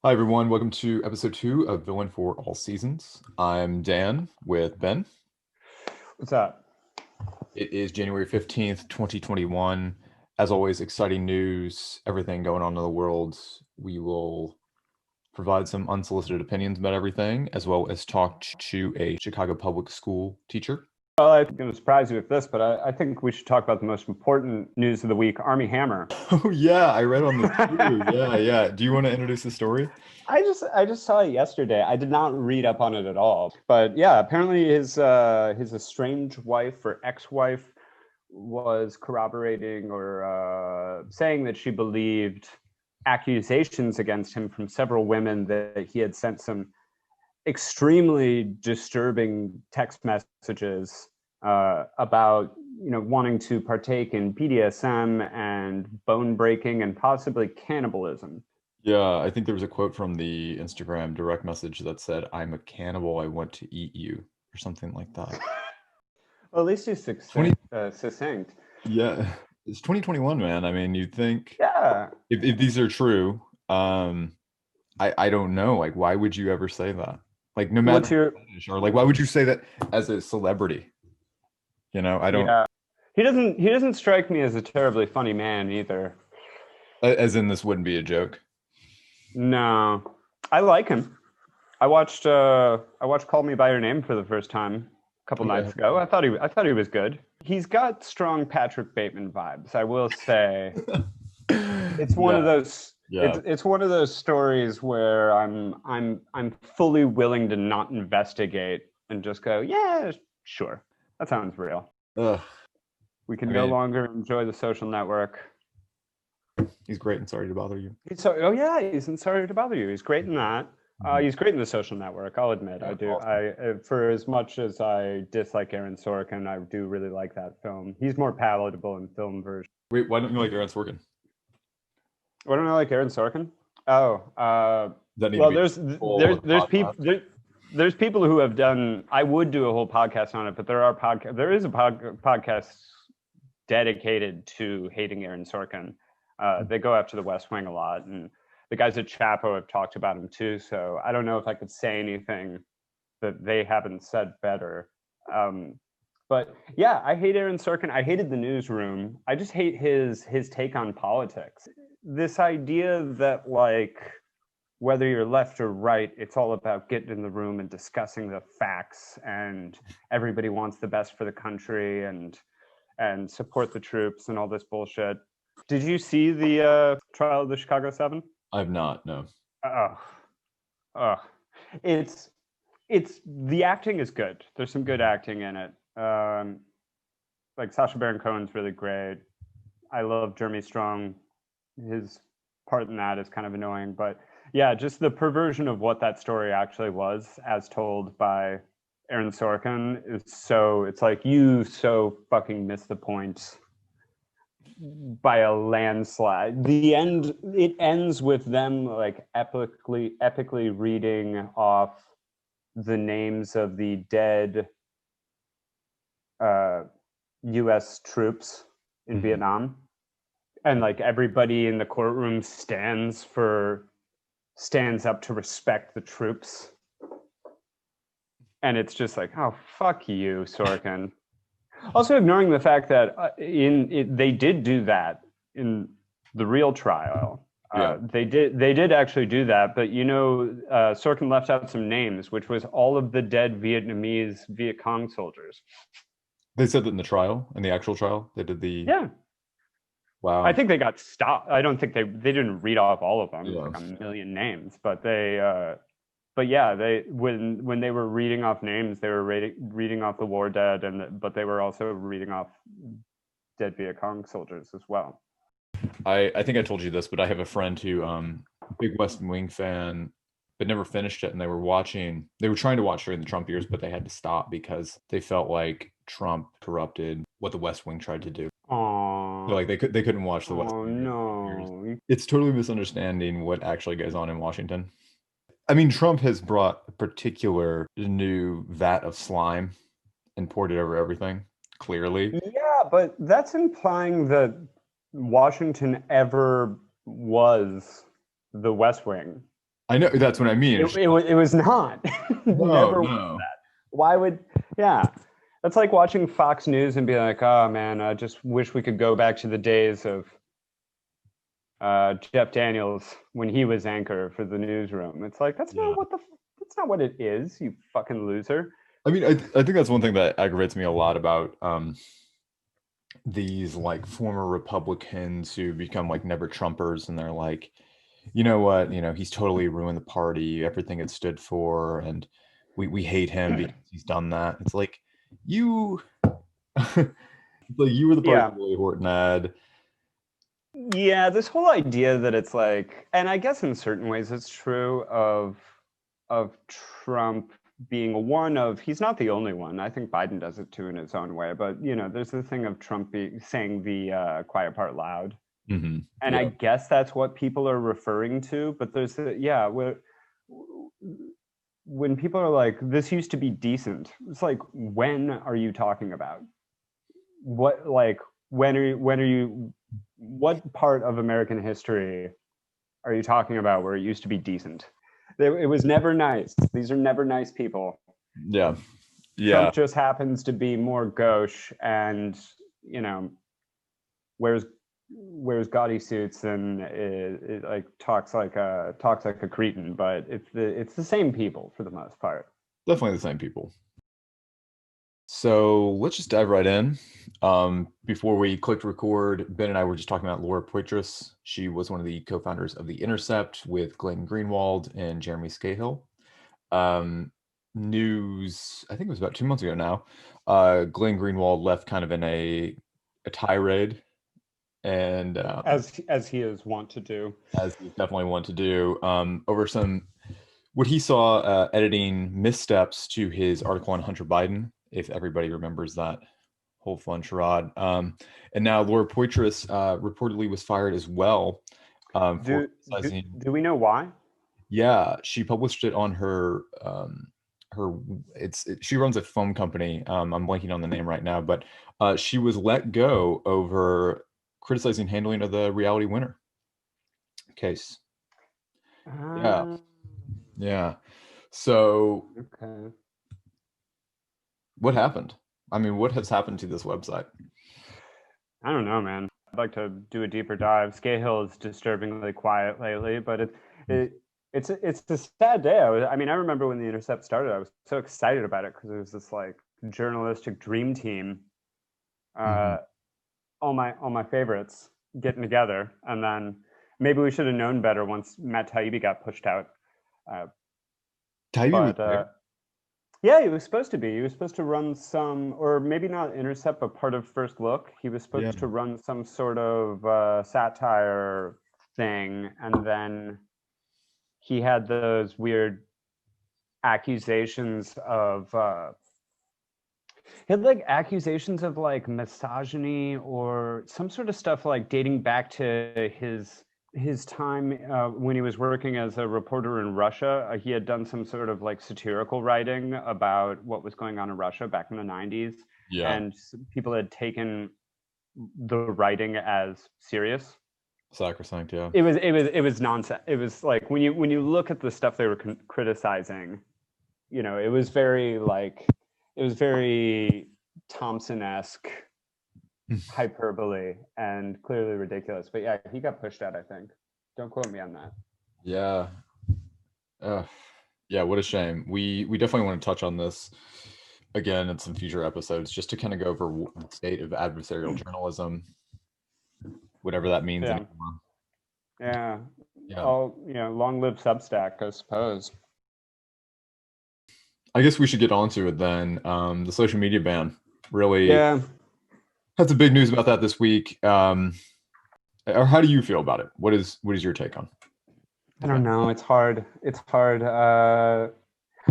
Hi, everyone. Welcome to episode 2 of Villain for All Seasons. I'm Dan with Ben. What's up? It is January 15th, 2021. As always, exciting news, everything going on in the world. We will provide some unsolicited opinions about everything, as well as talk to a Chicago public school teacher. Well, I'm going to surprise you with this, but I think we should talk about the most important news of the week, Armie Hammer. Oh, yeah, I read on this too. Yeah. Do you want to introduce the story? I just saw it yesterday. I did not read up on it at all, but yeah, apparently his estranged wife or ex-wife was corroborating or saying that she believed accusations against him from several women that he had sent some extremely disturbing text messages about wanting to partake in BDSM and bone breaking and possibly cannibalism. Yeah, I think there was a quote from the Instagram direct message that said, "I'm a cannibal, I want to eat you," or something like that. Well, at least he's 20, succinct. yeah, it's 2021, man. I mean, you'd think Yeah. if these are true, I don't know. Like, why would you ever say that? Like, no matter What's your or like, why would you say that as a celebrity? I don't, yeah. He doesn't strike me as a terribly funny man either. as in this wouldn't be a joke. No. I like him. I watched Call Me by Your Name for the first time a couple Yeah. nights ago. I thought he was good. He's got strong Patrick Bateman vibes, I will say. It's one of Yeah, those yeah. it's one of those stories where I'm fully willing to not investigate and just go, yeah, sure. That sounds real. Ugh. We I can no mean, longer enjoy the social network. he's great and sorry to bother you. Oh yeah, he's in Sorry to Bother You. He's great in that. Mhm. He's great in the social network. I'll admit, I Yeah, do. awesome. For as much as I dislike Aaron Sorkin, I do really like that film. He's more palatable in film version. Wait, why don't you like Aaron Sorkin? What don't I like Aaron Sorkin? Oh, Does that need to well, be full of podcast? there's people who have done. I would do a whole podcast on it, but there is a podcast dedicated to hating Aaron Sorkin. They go after The West Wing a lot, and the guys at Chapo have talked about him too. So I don't know if I could say anything that they haven't said better. But yeah, I hate Aaron Sorkin. I hated The Newsroom. I just hate his take on politics. This idea that like whether you're left or right, it's all about getting in the room and discussing the facts, and everybody wants the best for the country and support the troops and all this bullshit. Did you see the trial of the Chicago Seven? I've not, no. Oh, oh, it's the acting is good. There's some good acting in it. Like Sacha Baron Cohen's really great. I love Jeremy Strong. His part in that is kind of annoying, but yeah, just the perversion of what that story actually was, as told by Aaron Sorkin, is so. It's like you so fucking missed the point by a landslide. The end. It ends with them like epically reading off the names of the dead U.S. troops in Vietnam, and like everybody in the courtroom stands up to respect the troops, and it's just like, oh fuck you, Sorkin. Also ignoring the fact that they did do that in the real trial. Yeah. They did actually do that, but Sorkin left out some names, which was all of the dead Vietnamese Viet Cong soldiers. They said that in the trial, in the actual trial, they did the Yeah, wow. I think they got stopped. I don't think they didn't read off all of them, Yeah. like a million names, but but yeah, they when they were reading off names, they were reading off the war dead, but they were also reading off dead Viet Cong soldiers as well. I think I told you this, but I have a friend who big West Wing fan, but never finished it. And they were trying to watch during the Trump years, but they had to stop because they felt like Trump corrupted what the West Wing tried to do. So, Oh, like they couldn't watch the West oh Wing years. no. It's totally misunderstanding what actually goes on in Washington. I mean, Trump has brought a particular new vat of slime and poured it over everything, clearly. Yeah, but that's implying that Washington ever was the West Wing. I know that's what I mean. It was not. No, Never was no. that. Why would, yeah. That's like watching Fox News and be like, oh man, I just wish we could go back to the days of Jeff Daniels when he was anchor for the newsroom. It's like, that's Yeah. that's not what it is, you fucking loser. I mean, I think that's one thing that aggravates me a lot about these like former Republicans who become like never Trumpers, and they're like, you know what, he's totally ruined the party, everything it stood for, and we hate him because he's done that. It's like you, it's like you were the party Yeah. Willie Horton had. Yeah, this whole idea that it's like, and I guess in certain ways it's true of Trump being one of, he's not the only one. I think Biden does it too in his own way, but there's the thing of Trump saying the quiet part loud. Mm-hmm. And I Yeah. guess that's what people are referring to, but there's when people are like, this used to be decent, it's like, when are you talking about? What, like, when are you, what part of American history are you talking about where it used to be decent? It was never nice. These are never nice people. Yeah. Yeah. Trump just happens to be more gauche and, wears gaudy suits and it like talks like a cretin, but it's the same people for the most part. Definitely the same people. So let's just dive right in. Before we clicked record, Ben and I were just talking about Laura Poitras. She was one of the co-founders of The Intercept with Glenn Greenwald and Jeremy Scahill. News, I think it was about 2 months ago now, Glenn Greenwald left kind of in a tirade, and As he is wont to do. as he definitely want to do, over some what he saw editing missteps to his article on Hunter Biden, if everybody remembers that whole fun charade. And now Laura Poitras reportedly was fired as well. For Do we know why? Yeah, she published it on her she runs a phone company. I'm blanking on the name right now, but she was let go over criticizing handling of the Reality Winner case. Yeah, yeah. So Okay. what happened? I mean, what has happened to this website? I don't know, man. I'd like to do a deeper dive. Scahill is disturbingly quiet lately, but it's a sad day. I mean, I remember when The Intercept started, I was so excited about it because it was this like journalistic dream team. Mhm. All my favorites getting together, and then maybe we should have known better once Matt Taibbi got pushed out. Taibbi was But there. yeah, he was supposed to be. He was supposed to run some, or maybe not Intercept, but part of First Look. He was Yeah. supposed to run some sort of satire thing, and then he had those weird accusations of he had like accusations of like misogyny or some sort of stuff like dating back to his time when he was working as a reporter in Russia. He had done some sort of like satirical writing about what was going on in Russia back in the 90s, Yeah. and people had taken the writing as serious. Sacrosanct. Yeah. It was nonsense. It was like when you look at the stuff they were criticizing, it was very like, it was very Thompson-esque hyperbole and clearly ridiculous. But yeah, he got pushed out, I think. Don't quote me on that. Yeah. Yeah. What a shame. We definitely want to touch on this again in some future episodes, just to kind of go over the state of adversarial journalism, whatever that means Yeah. anymore. Yeah. Yeah. Long live Substack, I suppose. I guess we should get on to it then. The social media ban really Yeah. had some big news about that this week. Or how do you feel about it? What is your take on? I don't know. It's hard. It's hard.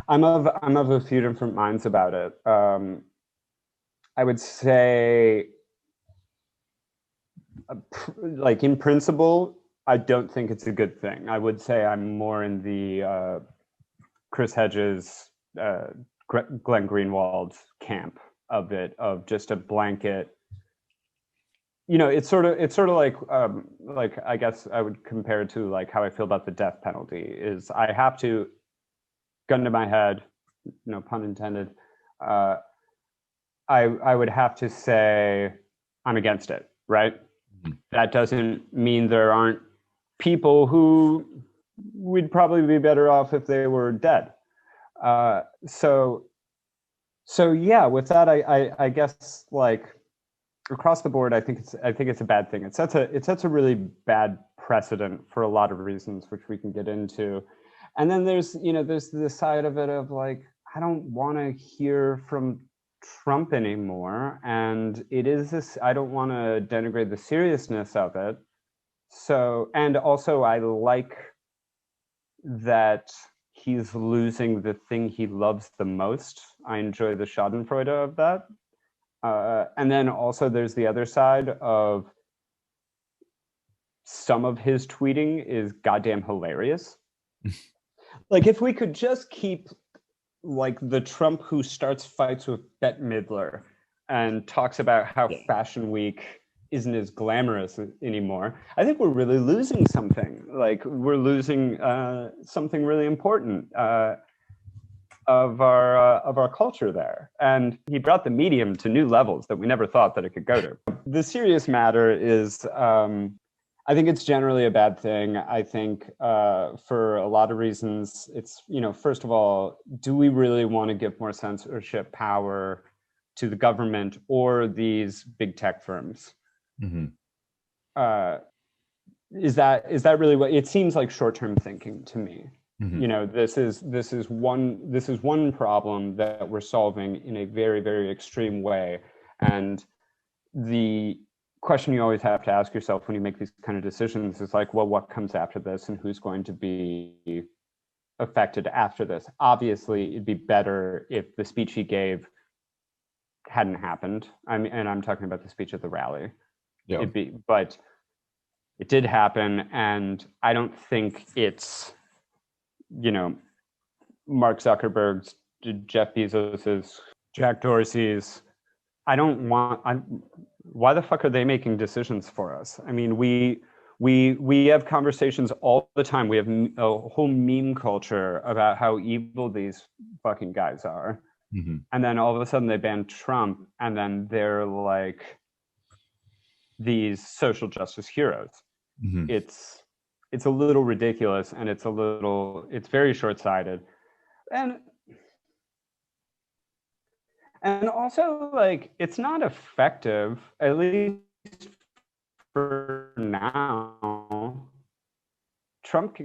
I'm of a few different minds about it. I would say, like in principle, I don't think it's a good thing. I would say I'm more in the Chris Hedges, Glenn Greenwald camp of it, of just a blanket, it's sort of like I guess I would compare it to like how I feel about the death penalty. Is I have to, gun to my head, no pun intended, I would have to say I'm against it, right? Mm-hmm. That doesn't mean there aren't people who would probably be better off if they were dead. So yeah, with that, I guess like across the board, I think it's a bad thing. It sets a really bad precedent for a lot of reasons, which we can get into. And then there's this side of it of like, I don't want to hear from Trump anymore. And it is this, I don't want to denigrate the seriousness of it. So, and also I like that he's losing the thing he loves the most. I enjoy the schadenfreude of that. And then also there's the other side of some of his tweeting is goddamn hilarious. Like if we could just keep like the Trump who starts fights with Bette Midler and talks about how Fashion Week isn't as glamorous anymore, I think we're really losing something. Like we're losing something really important of our culture there. And he brought the medium to new levels that we never thought that it could go to. The serious matter is, I think it's generally a bad thing. I think for a lot of reasons, it's, first of all, do we really want to give more censorship power to the government or these big tech firms? Mm-hmm. Is that really what it seems like? Short-term thinking to me. Mm-hmm. This is one problem that we're solving in a very, very extreme way, and the question you always have to ask yourself when you make these kind of decisions is like, well, what comes after this, and who's going to be affected after this? Obviously, it'd be better if the speech he gave hadn't happened. And I'm talking about the speech at the rally. Yeah. But it did happen, and I don't think it's, Mark Zuckerberg's, Jeff Bezos's, Jack Dorsey's. Why the fuck are they making decisions for us? I mean, we have conversations all the time. We have a whole meme culture about how evil these fucking guys are. Mm-hmm. And then all of a sudden they ban Trump, and then they're like these social justice heroes. Mm-hmm. It's a little ridiculous, and it's very short-sighted. And also, like, it's not effective, at least for now. Trump,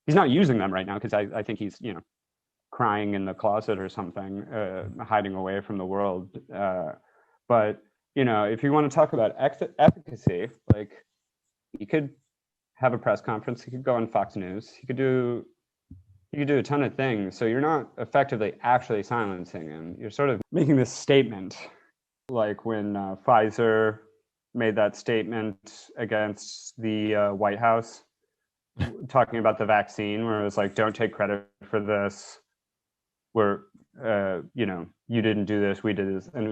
he's not using them right now because I think he's, crying in the closet or something, hiding away from the world. But, if you want to talk about efficacy, like, he could have a press conference, he could go on Fox News, he could do a ton of things. So you're not effectively actually silencing him. You're sort of making this statement, like when Pfizer made that statement against the White House, talking about the vaccine, where it was like, don't take credit for this. You didn't do this, we did this. And it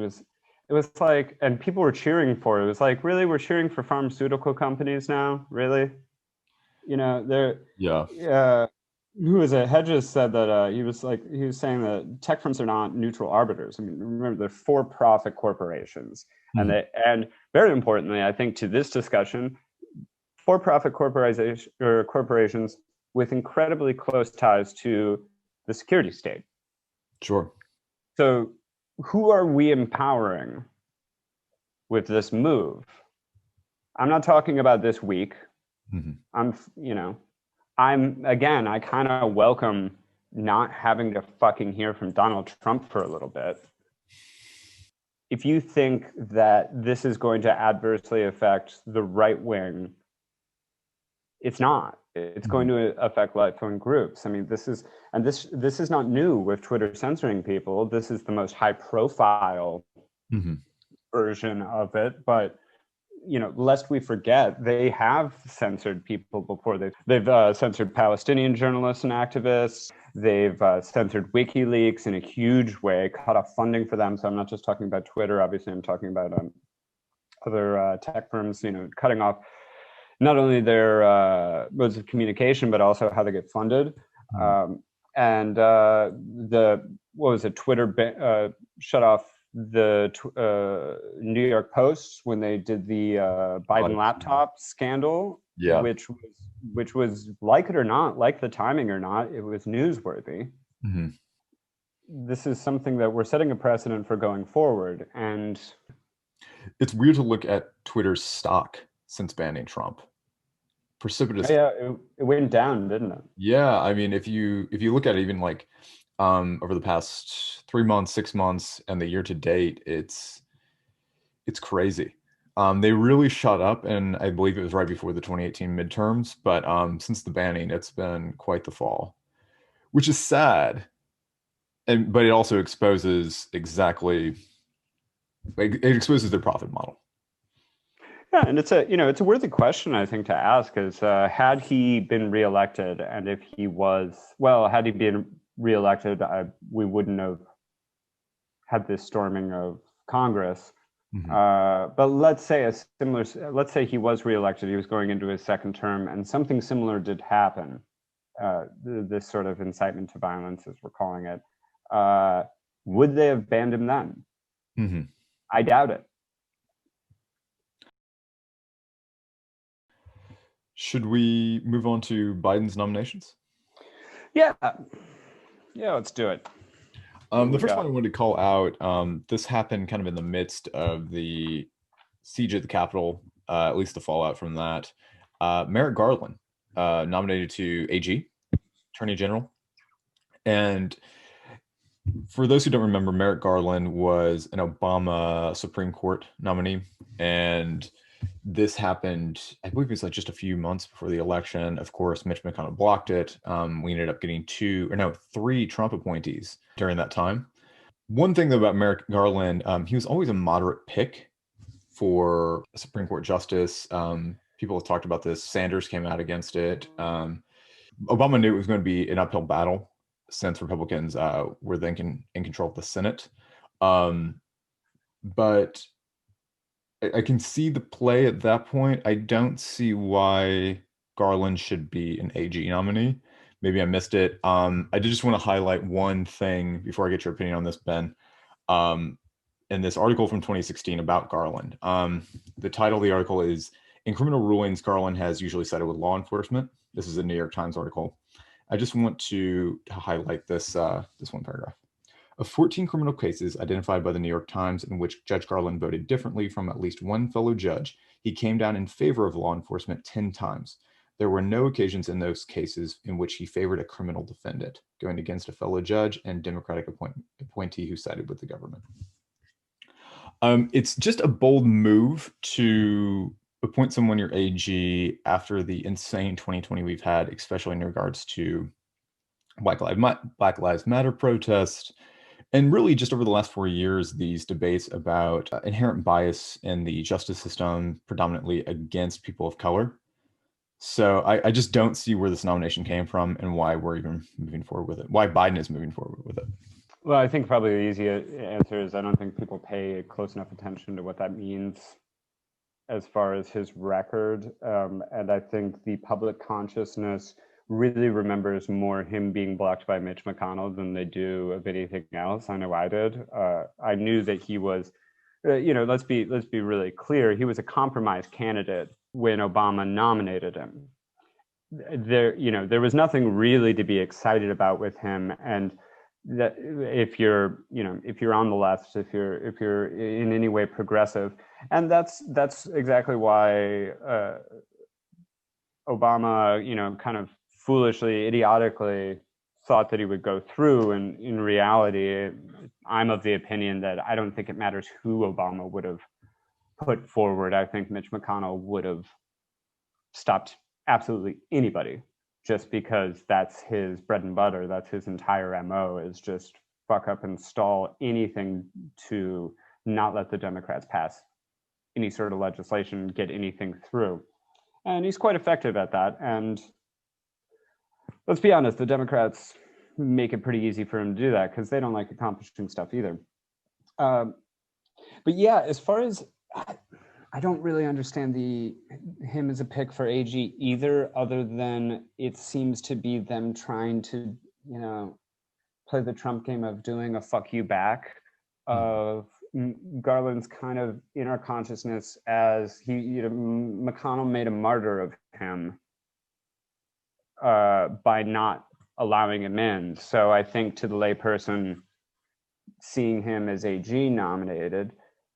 was like, and people were cheering for it. It was like, really, we're cheering for pharmaceutical companies now? Really? Who was it? Hedges said that he was saying that tech firms are not neutral arbiters. I mean, remember, they're for-profit corporations, mm-hmm. and very importantly, I think to this discussion, for-profit corporations with incredibly close ties to the security state. Sure. So, who are we empowering with this move? I'm not talking about this week. Mm-hmm. I kind of welcome not having to fucking hear from Donald Trump for a little bit. If you think that this is going to adversely affect the right wing, it's not. It's going to affect left-wing groups. I mean, this is not new with Twitter censoring people. This is the most high-profile version of it, but lest we forget, they have censored people before. They've censored Palestinian journalists and activists. They've censored WikiLeaks in a huge way, cut off funding for them. So I'm not just talking about Twitter. Obviously, I'm talking about other tech firms, cutting off not only their modes of communication, but also how they get funded. And Twitter shut off the New York Post when they did the Biden laptop scandal, which was, like it or not, like the timing or not, it was newsworthy. This is something that we're setting a precedent for going forward. And it's weird to look at Twitter's stock since banning Trump. Precipitous. Yeah, it went down, didn't it? Yeah, I mean, if you look at it even like over the past 3 months, 6 months, and the year to date, it's crazy. They really shot up, and I believe it was right before the 2018 midterms. But since the banning, it's been quite the fall, which is sad. But it also exposes it exposes their profit model. Yeah, and it's a worthy question, I think, to ask is, had he been reelected, and if he was, had he been reelected, we wouldn't have had this storming of Congress. But let's say he was reelected, he was going into his second term, and something similar did happen, this sort of incitement to violence, as we're calling it. Would they have banned him then? I doubt it. Should we move on to Biden's nominations? Yeah, let's do it. The first one I wanted to call out, this happened kind of in the midst of the siege at the Capitol, at least the fallout from that. Merrick Garland, nominated to AG, Attorney General. And for those who don't remember, Merrick Garland was an Obama Supreme Court nominee. And this happened, I believe it was like just a few months before the election. Of course, Mitch McConnell blocked it. We ended up getting 3 Trump appointees during that time. One thing about Merrick Garland, he was always a moderate pick for a Supreme Court justice. People have talked about this. Sanders came out against it. Obama knew it was going to be an uphill battle since Republicans were then in control of the Senate. But I can see the play at that point. I don't see why Garland should be an AG nominee. Maybe I missed it. I did just want to highlight one thing before I get your opinion on this, Ben. In this article from 2016 about Garland, the title of the article is "In Criminal Rulings, Garland has usually sided with law enforcement." This is a New York Times article. I just want to highlight this one paragraph. Of 14 criminal cases identified by the New York Times in which Judge Garland voted differently from at least one fellow judge, he came down in favor of law enforcement 10 times. There were no occasions in those cases in which he favored a criminal defendant, going against a fellow judge and Democratic appointee who sided with the government. It's just a bold move to appoint someone your AG after the insane 2020 we've had, especially in regards to Black Lives Matter protests. And really, just over the last 4 years, these debates about inherent bias in the justice system, predominantly against people of color. So I just don't see where this nomination came from and why we're even moving forward with it, why Biden is moving forward with it. Well, I think probably the easy answer is I don't think people pay close enough attention to what that means as far as his record. And I think the public consciousness really remembers more him being blocked by Mitch McConnell than they do of anything else. I know I did. I knew that he was, let's be really clear. He was a compromise candidate when Obama nominated him. There was nothing really to be excited about with him. And that if you're on the left, if you're in any way progressive, and that's exactly why Obama, kind of foolishly, idiotically thought that he would go through. And in reality, I'm of the opinion that I don't think it matters who Obama would have put forward. I think Mitch McConnell would have stopped absolutely anybody, just because that's his bread and butter. That's his entire MO, is just fuck up and stall anything to not let the Democrats pass any sort of legislation, get anything through. And he's quite effective at that. And let's be honest, the Democrats make it pretty easy for him to do that because they don't like accomplishing stuff either. But yeah, as far as I don't really understand him as a pick for AG either, other than it seems to be them trying to, play the Trump game of doing a fuck you back of Garland's kind of inner consciousness as McConnell made a martyr of him by not allowing him in. So I think to the layperson, seeing him as AG nominated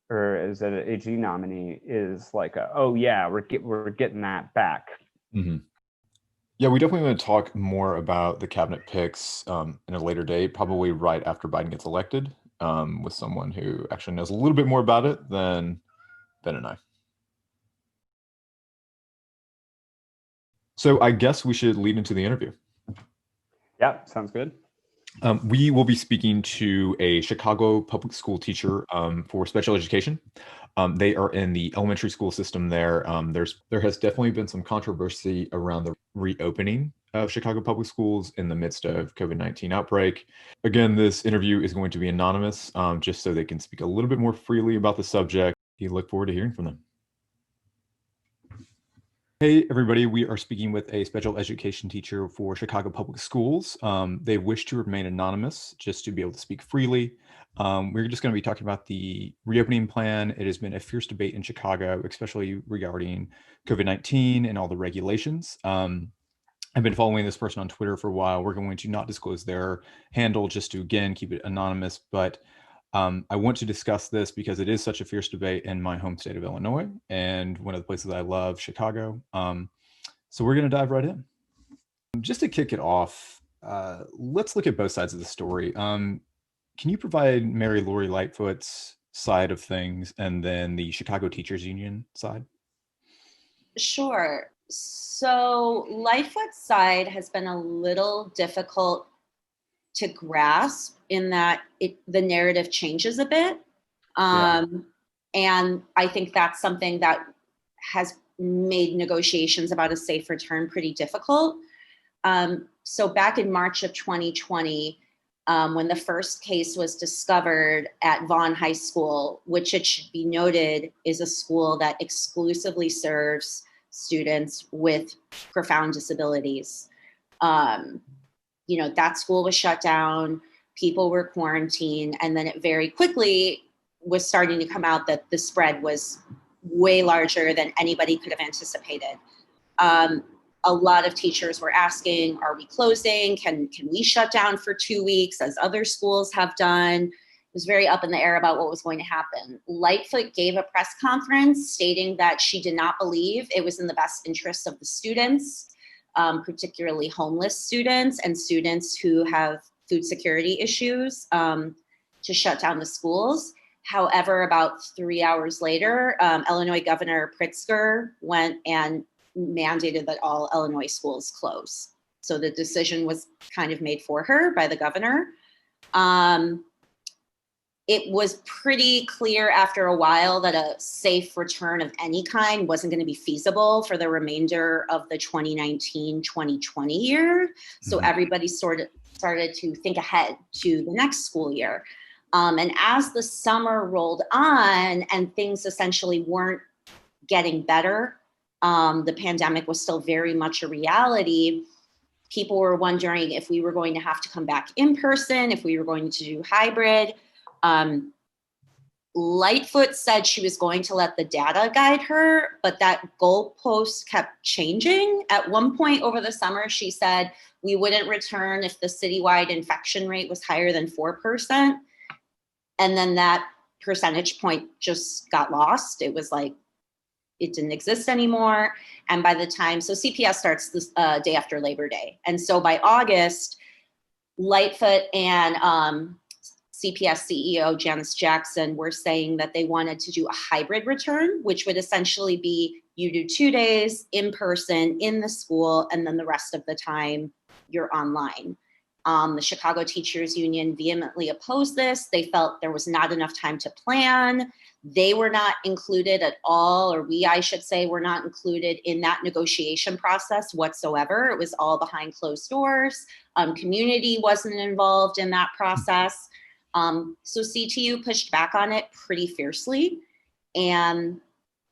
or as an AG nominee is like, oh yeah, we're getting that back. Mm-hmm. Yeah, we definitely want to talk more about the cabinet picks in a later date, probably right after Biden gets elected, with someone who actually knows a little bit more about it than Ben and I. So I guess we should lead into the interview. Yeah, sounds good. We will be speaking to a Chicago public school teacher for special education. They are in the elementary school system there. There has definitely been some controversy around the reopening of Chicago public schools in the midst of COVID-19 outbreak. Again, this interview is going to be anonymous, just so they can speak a little bit more freely about the subject. We look forward to hearing from them. Hey, everybody. We are speaking with a special education teacher for Chicago Public Schools. They wish to remain anonymous just to be able to speak freely. We're just going to be talking about the reopening plan. It has been a fierce debate in Chicago, especially regarding COVID-19 and all the regulations. I've been following this person on Twitter for a while. We're going to not disclose their handle just to, again, keep it anonymous. But I want to discuss this because it is such a fierce debate in my home state of Illinois and one of the places I love, Chicago. So we're going to dive right in. Just to kick it off, let's look at both sides of the story. Can you provide Mary Lori Lightfoot's side of things and then the Chicago Teachers Union side? Sure. So Lightfoot's side has been a little difficult to grasp in that the narrative changes a bit. And I think that's something that has made negotiations about a safe return pretty difficult. So back in March of 2020, when the first case was discovered at Vaughn High School, which it should be noted is a school that exclusively serves students with profound disabilities. That school was shut down, people were quarantined, and then it very quickly was starting to come out that the spread was way larger than anybody could have anticipated. A lot of teachers were asking, are we closing? Can we shut down for 2 weeks as other schools have done? It was very up in the air about what was going to happen. Lightfoot gave a press conference stating that she did not believe it was in the best interest of the students, particularly homeless students and students who have food security issues, to shut down the schools. However, about 3 hours later, Illinois Governor Pritzker went and mandated that all Illinois schools close. So the decision was kind of made for her by the governor. It was pretty clear after a while that a safe return of any kind wasn't going to be feasible for the remainder of the 2019-2020 year. So everybody sort of started to think ahead to the next school year. And as the summer rolled on and things essentially weren't getting better, the pandemic was still very much a reality. People were wondering if we were going to have to come back in person, if we were going to do hybrid. Lightfoot said she was going to let the data guide her, but that goalpost kept changing. At one point over the summer, she said we wouldn't return if the citywide infection rate was higher than 4%. And then that percentage point just got lost. It was like, it didn't exist anymore. And by the time, so CPS starts this day after Labor Day. And so by August, Lightfoot and CPS CEO Janice Jackson were saying that they wanted to do a hybrid return, which would essentially be you do 2 days in person in the school, and then the rest of the time you're online. The Chicago Teachers Union vehemently opposed this. They felt there was not enough time to plan. They were not included at all, or I should say, were not included in that negotiation process whatsoever. It was all behind closed doors. Community wasn't involved in that process. So CTU pushed back on it pretty fiercely. And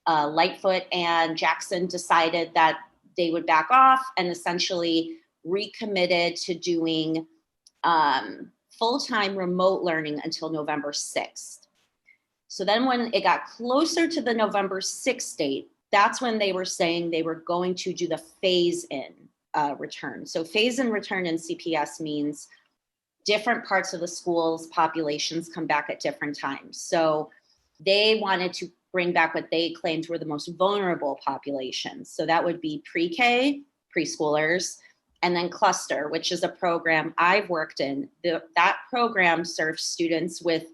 Lightfoot and Jackson decided that they would back off and essentially recommitted to doing full-time remote learning until November 6th. So then when it got closer to the November 6th date, that's when they were saying they were going to do the phase-in return. So phase-in return in CPS means different parts of the school's populations come back at different times. So they wanted to bring back what they claimed were the most vulnerable populations. So that would be pre-K, preschoolers, and then cluster, which is a program I've worked in. That program serves students with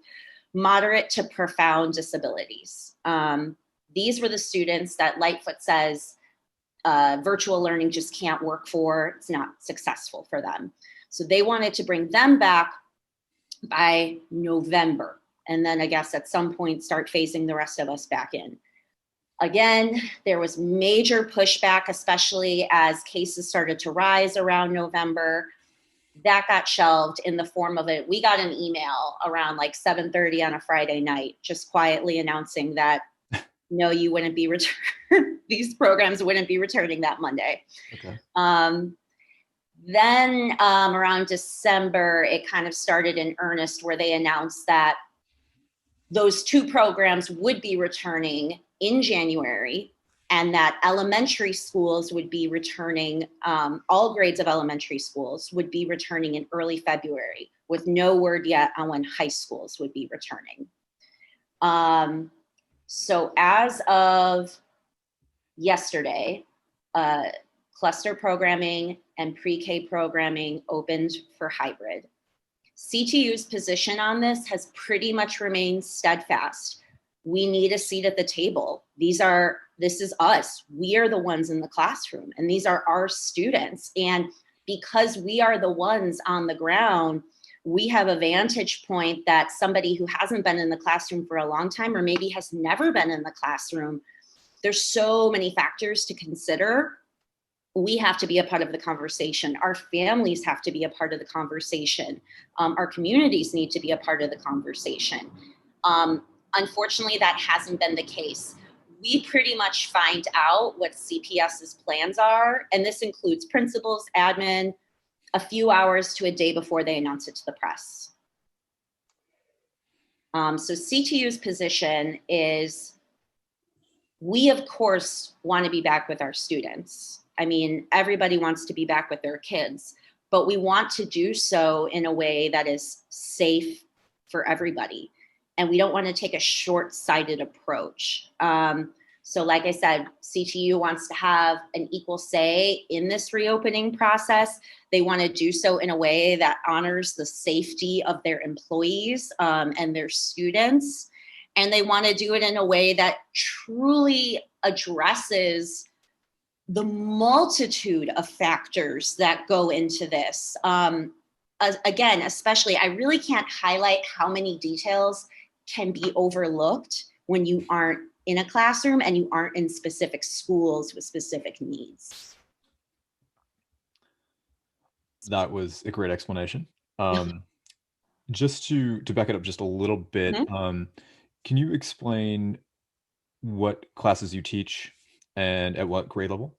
moderate to profound disabilities. These were the students that Lightfoot says virtual learning just can't work for. It's not successful for them. So they wanted to bring them back by November. And then I guess at some point start phasing the rest of us back in. Again, there was major pushback, especially as cases started to rise around November. That got shelved in the form of it. We got an email around like 7:30 on a Friday night, just quietly announcing that no, you wouldn't be these programs wouldn't be returning that Monday. Okay. Then around December, it kind of started in earnest where they announced that those two programs would be returning in January, and that elementary schools would be returning, all grades of elementary schools would be returning in early February, with no word yet on when high schools would be returning. So as of yesterday, cluster programming and pre-K programming opened for hybrid. CTU's position on this has pretty much remained steadfast. We need a seat at the table. This is us. We are the ones in the classroom, and these are our students. And because we are the ones on the ground, we have a vantage point that somebody who hasn't been in the classroom for a long time, or maybe has never been in the classroom, there's so many factors to consider. We have to be a part of the conversation. Our families have to be a part of the conversation. Our communities need to be a part of the conversation. Unfortunately, that hasn't been the case. We pretty much find out what CPS's plans are, and this includes principals, admin, a few hours to a day before they announce it to the press. So CTU's position is, we of course want to be back with our students. I mean, everybody wants to be back with their kids, but we want to do so in a way that is safe for everybody. And we don't want to take a short-sighted approach. So like I said, CTU wants to have an equal say in this reopening process. They want to do so in a way that honors the safety of their employees and their students. And they want to do it in a way that truly addresses the multitude of factors that go into this. Again, especially, I really can't highlight how many details can be overlooked when you aren't in a classroom and you aren't in specific schools with specific needs. That was a great explanation. Just to back it up just a little bit, can you explain what classes you teach and at what grade level?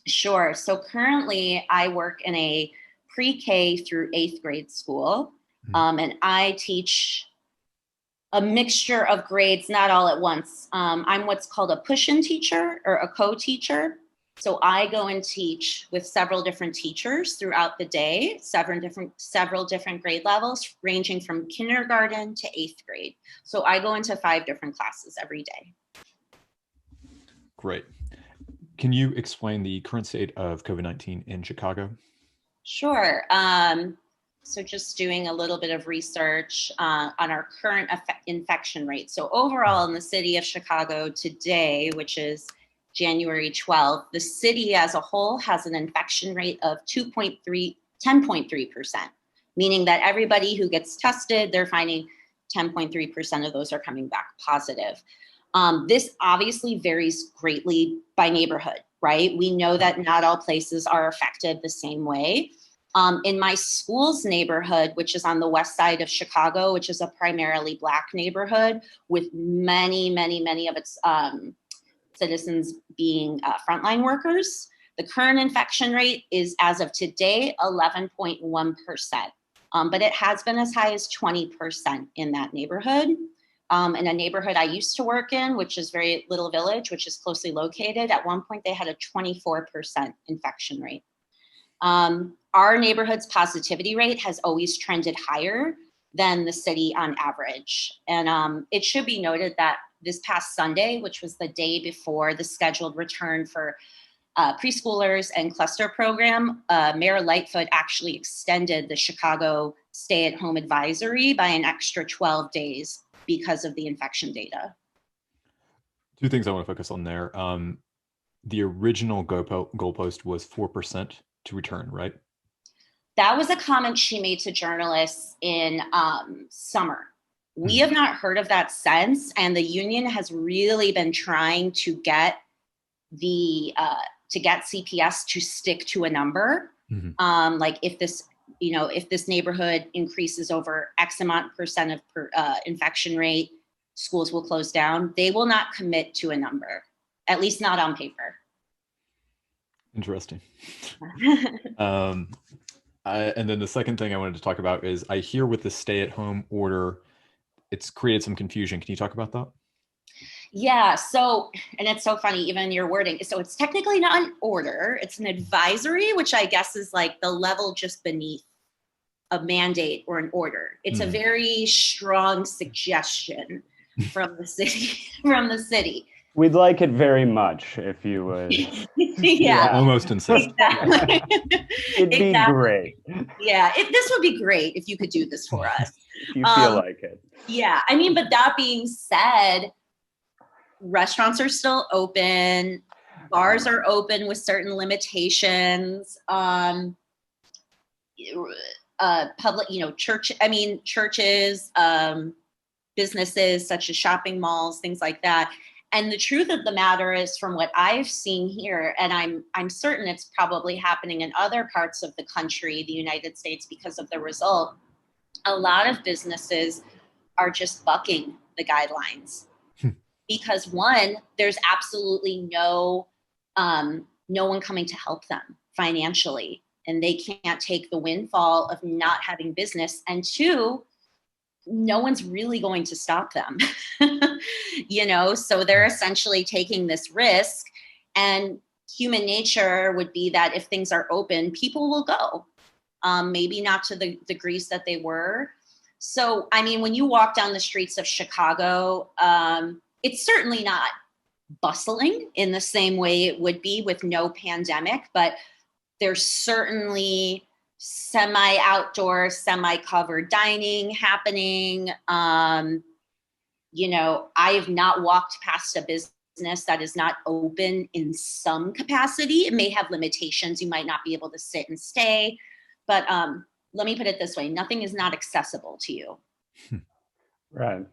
Sure. So currently I work in a pre-K through 8th grade school, and I teach a mixture of grades, not all at once. I'm what's called a push-in teacher or a co-teacher. So I go and teach with several different teachers throughout the day, several different grade levels, ranging from kindergarten to 8th grade. So I go into 5 different classes every day. Great. Can you explain the current state of COVID-19 in Chicago? Sure. So just doing a little bit of research on our current infection rate. So overall in the city of Chicago today, which is January 12th, the city as a whole has an infection rate of 10.3%, meaning that everybody who gets tested, they're finding 10.3% of those are coming back positive. This obviously varies greatly by neighborhood, right? We know that not all places are affected the same way. In my school's neighborhood, which is on the west side of Chicago, which is a primarily Black neighborhood with many of its citizens being frontline workers. The current infection rate is, as of today, 11.1%, but it has been as high as 20% in that neighborhood. In a neighborhood I used to work in, which is very Little Village, which is closely located, at one point they had a 24% infection rate. Our neighborhood's positivity rate has always trended higher than the city on average. And it should be noted that this past Sunday, which was the day before the scheduled return for preschoolers and cluster program, Mayor Lightfoot actually extended the Chicago stay-at-home advisory by an extra 12 days because of the infection data. Two things I want to focus on there. The original goalpost was 4% to return, right? That was a comment she made to journalists in summer. We have not heard of that since, and the union has really been trying to get CPS to stick to a number. Like if this neighborhood increases over X amount percent of infection rate, schools will close down. They will not commit to a number, at least not on paper. Interesting. And then the second thing I wanted to talk about is I hear with the stay-at-home order, it's created some confusion. Can you talk about that? Yeah, so, and it's so funny, even your wording. So it's technically not an order, it's an advisory, which I guess is like the level just beneath a mandate or an order. It's a very strong suggestion from the city. We'd like it very much if you would. Yeah. Almost insist. Exactly. It'd be great. Yeah, this would be great if you could do this for us. If you feel like it. Yeah, I mean, but that being said, restaurants are still open, bars are open with certain limitations. Public, churches, businesses such as shopping malls, things like that. And the truth of the matter is, from what I've seen here, and I'm certain it's probably happening in other parts of the country, the United States, because of the result, a lot of businesses are just bucking the guidelines. Because one, there's absolutely no one coming to help them financially, and they can't take the windfall of not having business. And two, no one's really going to stop them, so they're essentially taking this risk, and human nature would be that if things are open, people will go, maybe not to the degrees that they were. So, I mean, when you walk down the streets of Chicago, it's certainly not bustling in the same way it would be with no pandemic, but there's certainly semi-outdoor, semi-covered dining happening. I have not walked past a business that is not open in some capacity. It may have limitations. You might not be able to sit and stay, but let me put it this way. Nothing is not accessible to you. Right.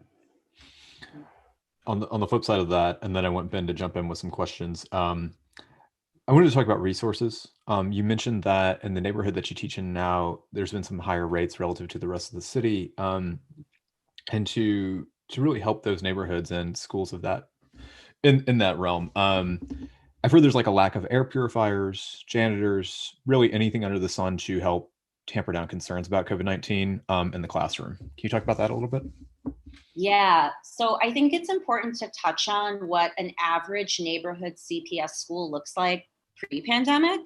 On the flip side of that, and then I want Ben to jump in with some questions. I wanted to talk about resources. You mentioned that in the neighborhood that you teach in now, there's been some higher rates relative to the rest of the city, and to really help those neighborhoods and schools of that in that realm. I've heard there's like a lack of air purifiers, janitors, really anything under the sun to help tamper down concerns about COVID-19 in the classroom. Can you talk about that a little bit? Yeah, so I think it's important to touch on what an average neighborhood CPS school looks like pre-pandemic.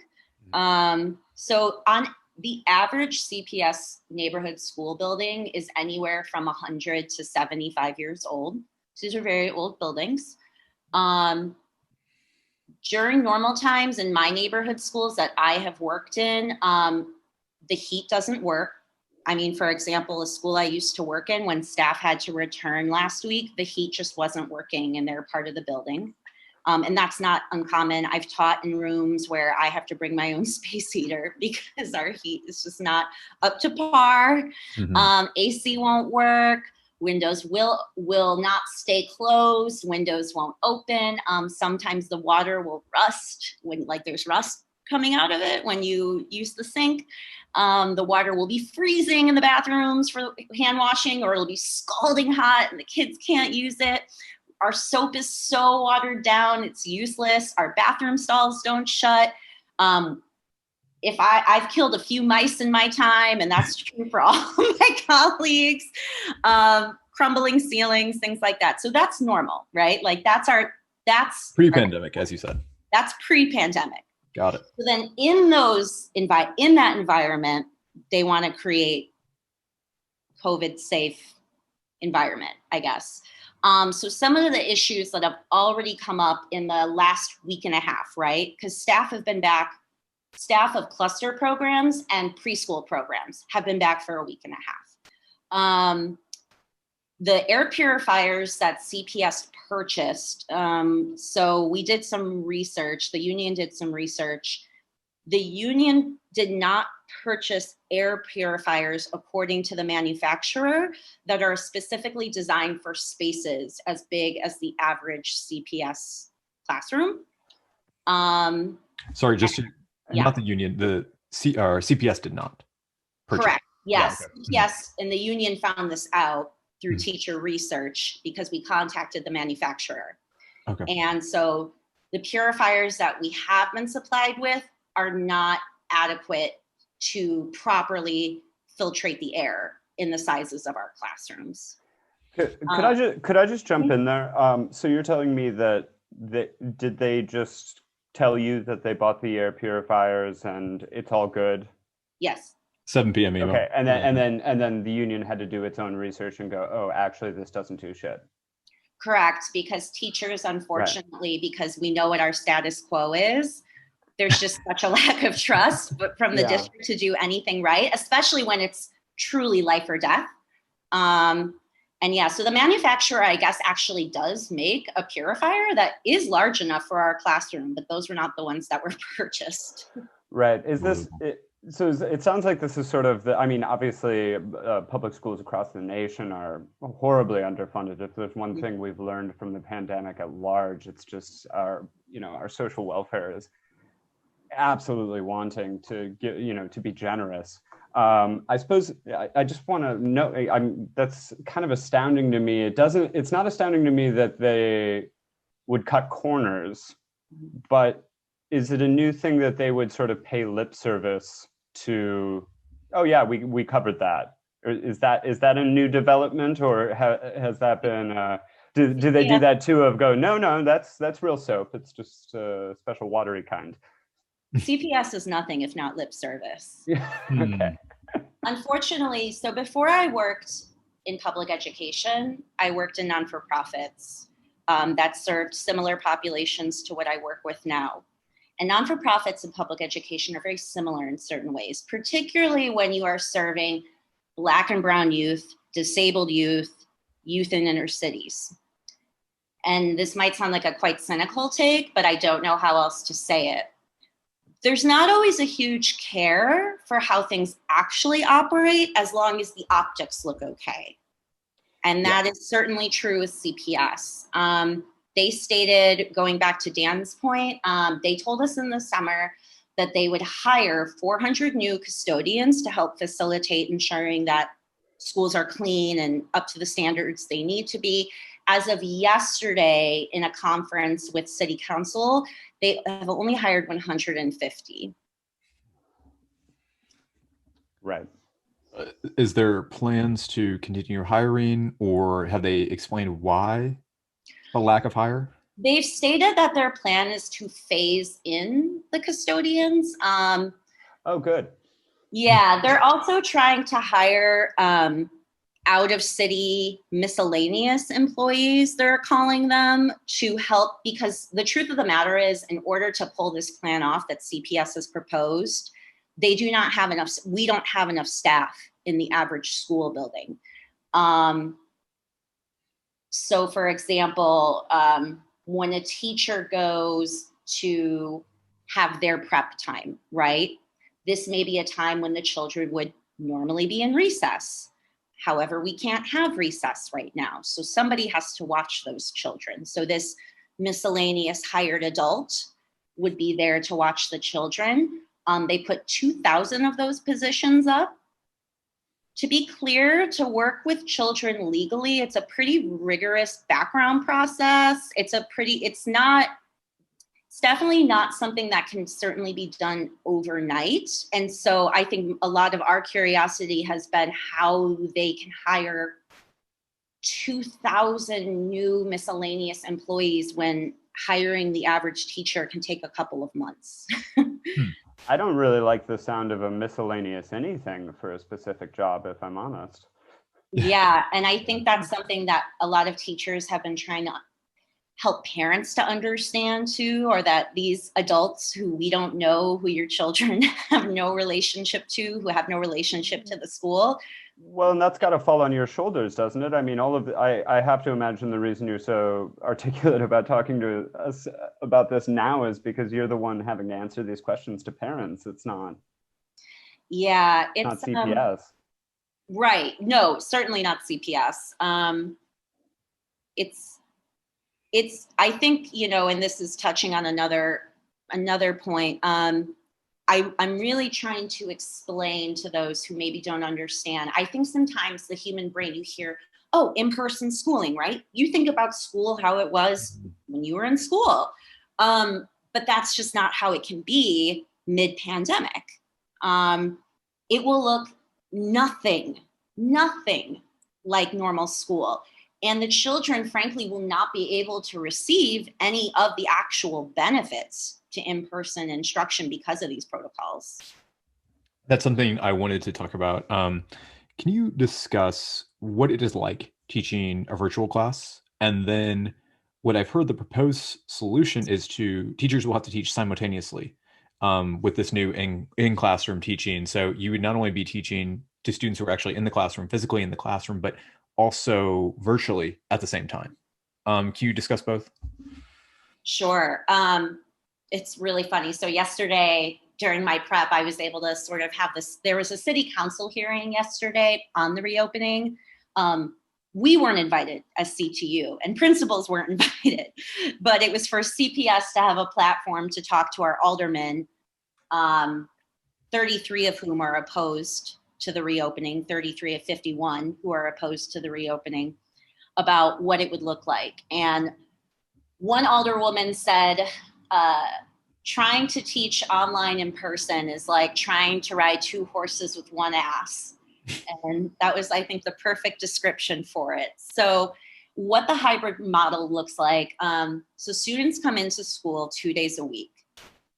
So on the average CPS neighborhood school building is anywhere from 100 to 75 years old. So these are very old buildings. During normal times in my neighborhood schools that I have worked in, the heat doesn't work. I mean, for example, a school I used to work in, when staff had to return last week, the heat just wasn't working in their part of the building. And that's not uncommon. I've taught in rooms where I have to bring my own space heater because our heat is just not up to par. AC won't work. Windows will not stay closed. Windows won't open. Sometimes the water will rust when there's rust coming out of it when you use the sink. The water will be freezing in the bathrooms for hand washing, or it'll be scalding hot and the kids can't use it. our soap is so watered down, it's useless. Our bathroom stalls don't shut. I've killed a few mice in my time, and that's true for all of my colleagues. Crumbling ceilings, things like that. So that's normal, right? Like that's pre-pandemic, as you said. That's pre-pandemic. Got it. So then in that environment, they want to create COVID safe environment, I guess. So some of the issues that have already come up in the last week and a half, right? Because staff have been back, staff of cluster programs and preschool programs have been back for a week and a half. The air purifiers that CPS purchased, so we did some research, the union did some research. The union did not purchase air purifiers according to the manufacturer that are specifically designed for spaces as big as the average CPS classroom. Sorry, just not the union, the CPS did not purchase. Correct, yes. Yeah, okay. CPS and the union found this out through teacher research because we contacted the manufacturer. Okay. And so the purifiers that we have been supplied with are not adequate to properly filtrate the air in the sizes of our classrooms. Could I just jump in there? So you're telling me that did they just tell you that they bought the air purifiers and it's all good? Yes. 7 p.m. email. Okay, and then the union had to do its own research and go, oh, actually, this doesn't do shit. Correct, because teachers, unfortunately, because we know what our status quo is, there's just such a lack of trust from the district to do anything right, especially when it's truly life or death. So the manufacturer, I guess, actually does make a purifier that is large enough for our classroom, but those were not the ones that were purchased. Right. So it sounds like this is sort of obviously public schools across the nation are horribly underfunded. If there's one thing we've learned from the pandemic at large, it's just our social welfare is absolutely wanting to to be generous. I suppose I just want to note, that's kind of astounding to me. It's not astounding to me that they would cut corners, but is it a new thing that they would sort of pay lip service to? Oh yeah, we covered that. Or is that a new development, or has that been? Do they do that too? Of go, no, that's real soap. It's just a special watery kind. CPS is nothing if not lip service. Okay. Unfortunately, so before I worked in public education, I worked in non-for-profits that served similar populations to what I work with now. And non-for-profits and public education are very similar in certain ways, particularly when you are serving Black and Brown youth, disabled youth, youth in inner cities. And this might sound like a quite cynical take, but I don't know how else to say it. There's not always a huge care for how things actually operate as long as the optics look okay. And that is certainly true with CPS. They stated, going back to Dan's point, they told us in the summer that they would hire 400 new custodians to help facilitate ensuring that schools are clean and up to the standards they need to be. As of yesterday, in a conference with City Council, they have only hired 150. Right. Is there plans to continue hiring, or have they explained why a lack of hire? They've stated that their plan is to phase in the custodians. Oh, good. Yeah, they're also trying to hire out-of-city miscellaneous employees, they're calling them, to help, because the truth of the matter is, in order to pull this plan off that CPS has proposed, we don't have enough staff in the average school building. So for example, when a teacher goes to have their prep time, right? This may be a time when the children would normally be in recess. However, we can't have recess right now. So somebody has to watch those children. So this miscellaneous hired adult would be there to watch the children. They put 2,000 of those positions up. To be clear, to work with children legally, it's a pretty rigorous background process. It's definitely not something that can certainly be done overnight. And so I think a lot of our curiosity has been how they can hire 2,000 new miscellaneous employees when hiring the average teacher can take a couple of months. I don't really like the sound of a miscellaneous anything for a specific job, if I'm honest. Yeah, and I think that's something that a lot of teachers have been trying to help parents to understand too, or that these adults who we don't know, who your children have no relationship to, who have no relationship to the school. Well, and that's got to fall on your shoulders, doesn't it? I mean, I have to imagine the reason you're so articulate about talking to us about this now is because you're the one having to answer these questions to parents. It's not. Yeah, it's not CPS. Right. No, certainly not CPS. It's, I think, and this is touching on another point. I'm really trying to explain to those who maybe don't understand. I think sometimes the human brain, you hear, oh, in-person schooling, right? You think about school, how it was when you were in school. But that's just not how it can be mid-pandemic. It will look nothing like normal school. And the children, frankly, will not be able to receive any of the actual benefits to in-person instruction because of these protocols. That's something I wanted to talk about. Can you discuss what it is like teaching a virtual class? And then what I've heard the proposed solution is teachers will have to teach simultaneously with this new in-classroom teaching. So you would not only be teaching to students who are actually in the classroom, physically in the classroom, but also virtually at the same time. Can you discuss both? Sure. It's really funny. So yesterday during my prep, I was able to sort of have this, there was a city council hearing yesterday on the reopening. We weren't invited as CTU and principals weren't invited, but it was for CPS to have a platform to talk to our aldermen, 33 of whom are opposed to the reopening, 33 of 51 who are opposed to the reopening, about what it would look like. And one alderwoman said, trying to teach online in person is like trying to ride two horses with one ass. And that was, I think, the perfect description for it. So what the hybrid model looks like, so students come into school 2 days a week.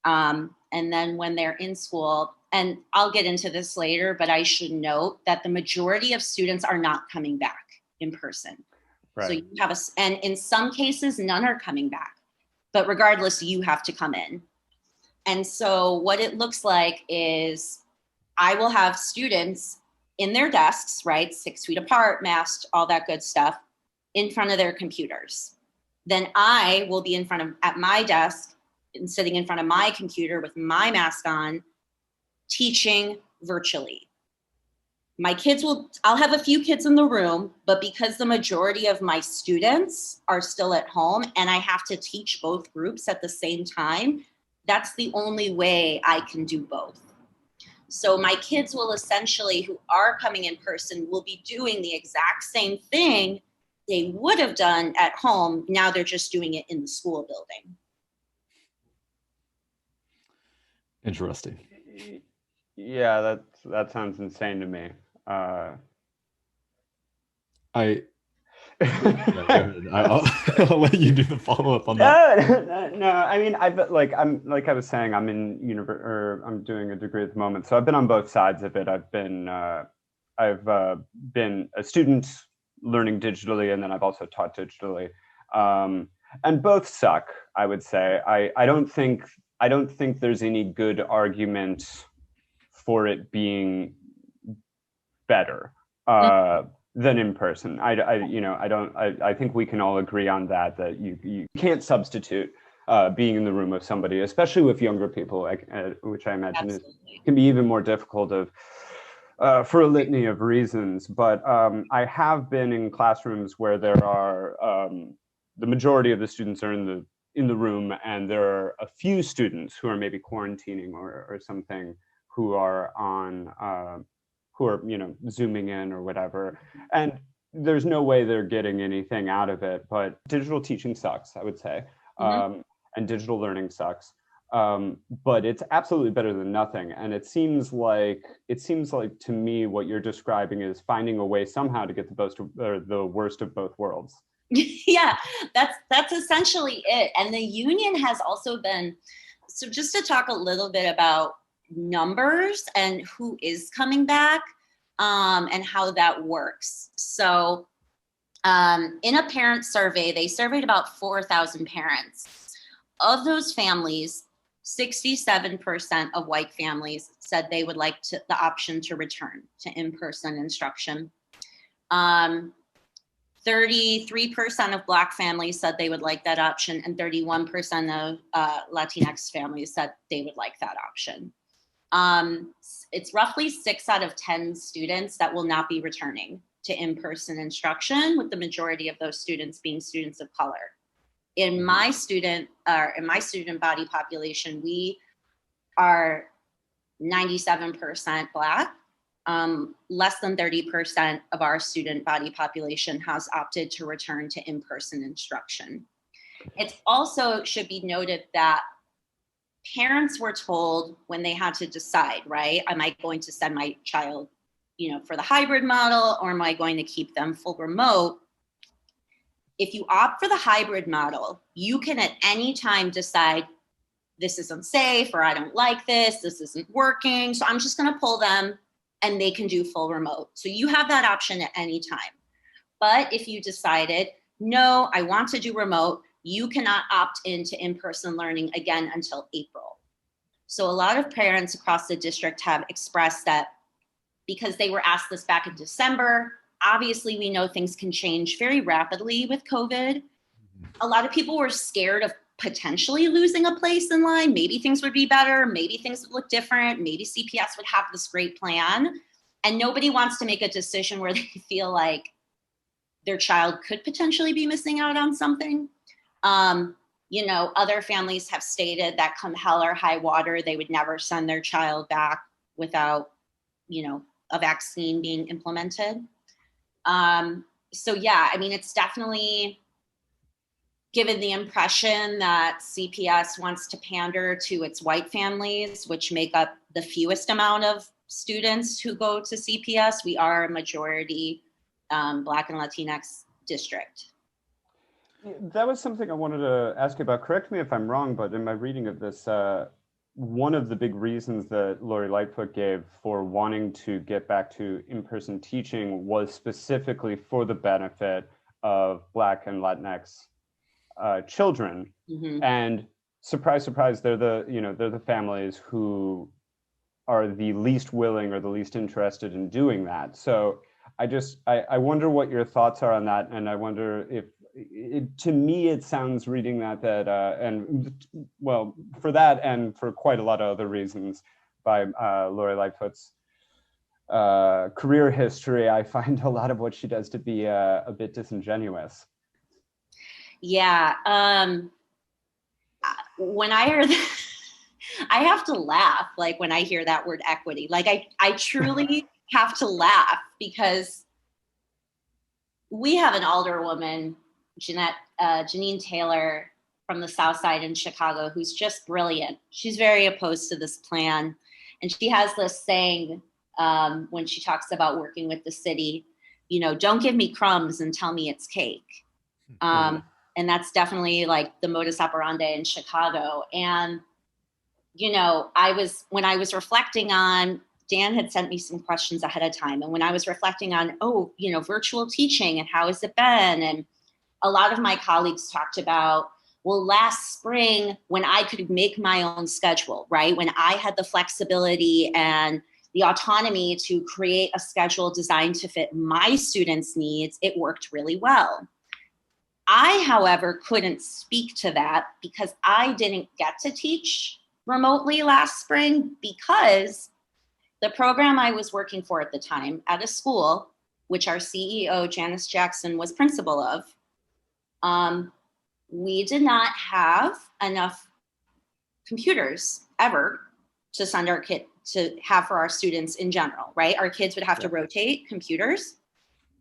And then when they're in school, and I'll get into this later, but I should note that the majority of students are not coming back in person. Right. So you have and in some cases, none are coming back, but regardless, you have to come in. And so what it looks like is I will have students in their desks, right? 6 feet apart, masked, all that good stuff, in front of their computers. Then I will be at my desk and sitting in front of my computer with my mask on, teaching virtually. I'll have a few kids in the room, but because the majority of my students are still at home and I have to teach both groups at the same time, that's the only way I can do both. So my kids will essentially, who are coming in person, will be doing the exact same thing they would have done at home. Now they're just doing it in the school building. Interesting. Yeah, that sounds insane to me. I'll let you do the follow-up on that. No, I mean, I was saying, I'm doing a degree at the moment, so I've been on both sides of it. I've been a student learning digitally, and then I've also taught digitally, and both suck. I would say I don't think there's any good argument for it being better than in person. I think we can all agree on that you can't substitute being in the room with somebody, especially with younger people, which I imagine can be even more difficult for a litany of reasons. But I have been in classrooms where there are the majority of the students are in the room, and there are a few students who are maybe quarantining or something who are who are, Zooming in or whatever. And there's no way they're getting anything out of it, but digital teaching sucks, I would say. And digital learning sucks. But it's absolutely better than nothing. And it seems like to me, what you're describing is finding a way somehow to get the worst of both worlds. Yeah, that's essentially it. And the union has also been, so just to talk a little bit about numbers and who is coming back, and how that works. So in a parent survey, they surveyed about 4,000 parents. Of those families, 67% of white families said they would like the option to return to in-person instruction. 33% of Black families said they would like that option, and 31% of Latinx families said they would like that option. It's roughly 6 out of 10 students that will not be returning to in-person instruction, with the majority of those students being students of color. In my student body population, we are 97% Black. Less than 30% of our student body population has opted to return to in-person instruction. It also should be noted that parents were told when they had to decide, right? Am I going to send my child, for the hybrid model, or am I going to keep them full remote? If you opt for the hybrid model, you can at any time decide this is unsafe, or I don't like this isn't working, so I'm just going to pull them and they can do full remote. So you have that option at any time. But if you decided, no, I want to do remote, you cannot opt into in-person learning again until April. So a lot of parents across the district have expressed that because they were asked this back in December. Obviously, we know things can change very rapidly with COVID. A lot of people were scared of potentially losing a place in line. Maybe things would be better. Maybe things would look different. Maybe CPS would have this great plan. And nobody wants to make a decision where they feel like their child could potentially be missing out on something. Other families have stated that come hell or high water, they would never send their child back without, a vaccine being implemented. It's definitely given the impression that CPS wants to pander to its white families, which make up the fewest amount of students who go to CPS. We are a majority Black and Latinx district. That was something I wanted to ask you about. Correct me if I'm wrong, but in my reading of this, one of the big reasons that Lori Lightfoot gave for wanting to get back to in-person teaching was specifically for the benefit of Black and Latinx children. Mm-hmm. And surprise, surprise, they're the families who are the least willing or the least interested in doing that. So I wonder what your thoughts are on that. And I wonder if, to me, it sounds reading that for that and for quite a lot of other reasons by Lori Lightfoot's career history, I find a lot of what she does to be a bit disingenuous. Yeah. When I hear that, I have to laugh, like when I hear that word equity. Like I truly have to laugh, because we have an alderwoman, Janine Taylor from the South Side in Chicago, who's just brilliant. She's very opposed to this plan. And she has this saying when she talks about working with the city, don't give me crumbs and tell me it's cake. And that's definitely like the modus operandi in Chicago. And, when I was reflecting on, Dan had sent me some questions ahead of time. And when I was reflecting on, virtual teaching and how has it been? And a lot of my colleagues talked about, well, last spring when I could make my own schedule, right? When I had the flexibility and the autonomy to create a schedule designed to fit my students' needs, it worked really well. I, however, couldn't speak to that because I didn't get to teach remotely last spring, because the program I was working for at the time at a school, which our CEO, Janice Jackson, was principal of, we did not have enough computers ever to send our kids to have for our students in general, right? Our kids would have to rotate computers.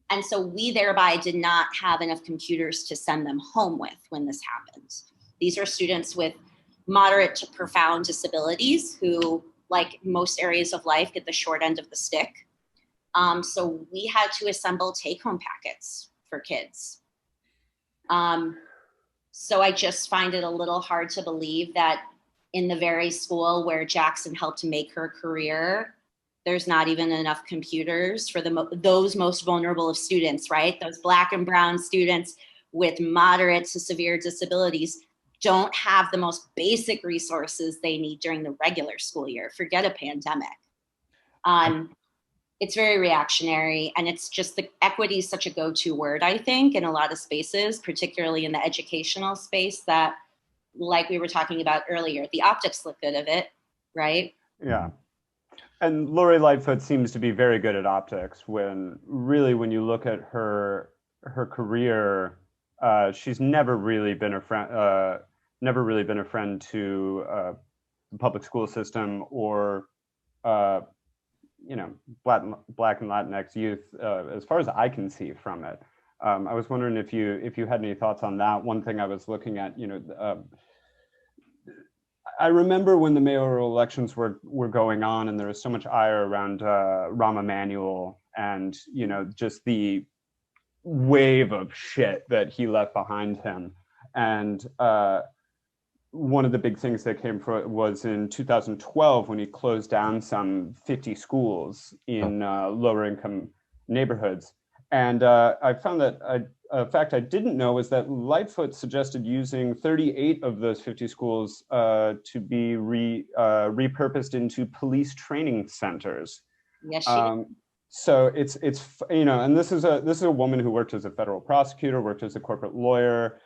And so we thereby did not have enough computers to send them home with when this happened. These are students with moderate to profound disabilities who, like most areas of life, get the short end of the stick. So we had to assemble take-home packets for kids. So I just find it a little hard to believe that in the very school where Jackson helped make her career, there's not even enough computers for those most vulnerable of students, right? Those Black and brown students with moderate to severe disabilities don't have the most basic resources they need during the regular school year. Forget a pandemic. It's very reactionary, and it's just the equity is such a go-to word, I think, in a lot of spaces, particularly in the educational space, that, like we were talking about earlier, the optics look good of it, right? Yeah. And Lori Lightfoot seems to be very good at optics when you look at her career, she's never really been a friend to the public school system or Black and Latinx youth, as far as I can see from it. I was wondering if you had any thoughts on that. One thing I was looking at, I remember when the mayoral elections were going on, and there was so much ire around Rahm Emanuel, and just the wave of shit that he left behind him. And one of the big things that came from was in 2012 when he closed down some 50 schools in lower income neighborhoods. And I found that a fact I didn't know was that Lightfoot suggested using 38 of those 50 schools to be repurposed into police training centers. Yes, she did. So it's and this is a woman who worked as a federal prosecutor, worked as a corporate lawyer,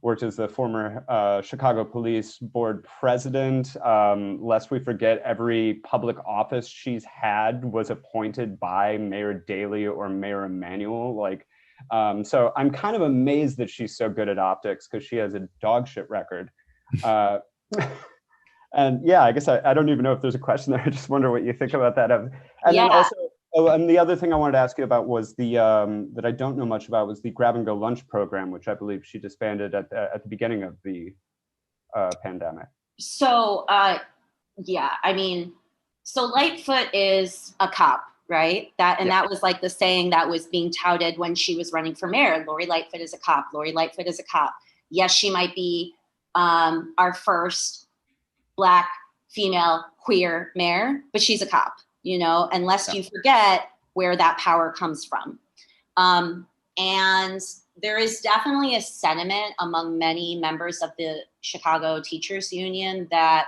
worked as the former Chicago Police Board president. Lest we forget, every public office she's had was appointed by Mayor Daley or Mayor Emanuel. So I'm kind of amazed that she's so good at optics, because she has a dog shit record. And yeah, I guess I don't even know if there's a question there. I just wonder what you think about that. And then also, and the other thing I wanted to ask you about was the that I don't know much about was the grab and go lunch program, which I believe she disbanded at the beginning of the pandemic. So so Lightfoot is a cop, right? That was like the saying that was being touted when she was running for mayor. Lori Lightfoot is a cop. Lori Lightfoot is a cop. Yes, she might be our first Black, female, queer mayor, but she's a cop, unless you forget where that power comes from. And there is definitely a sentiment among many members of the Chicago Teachers Union that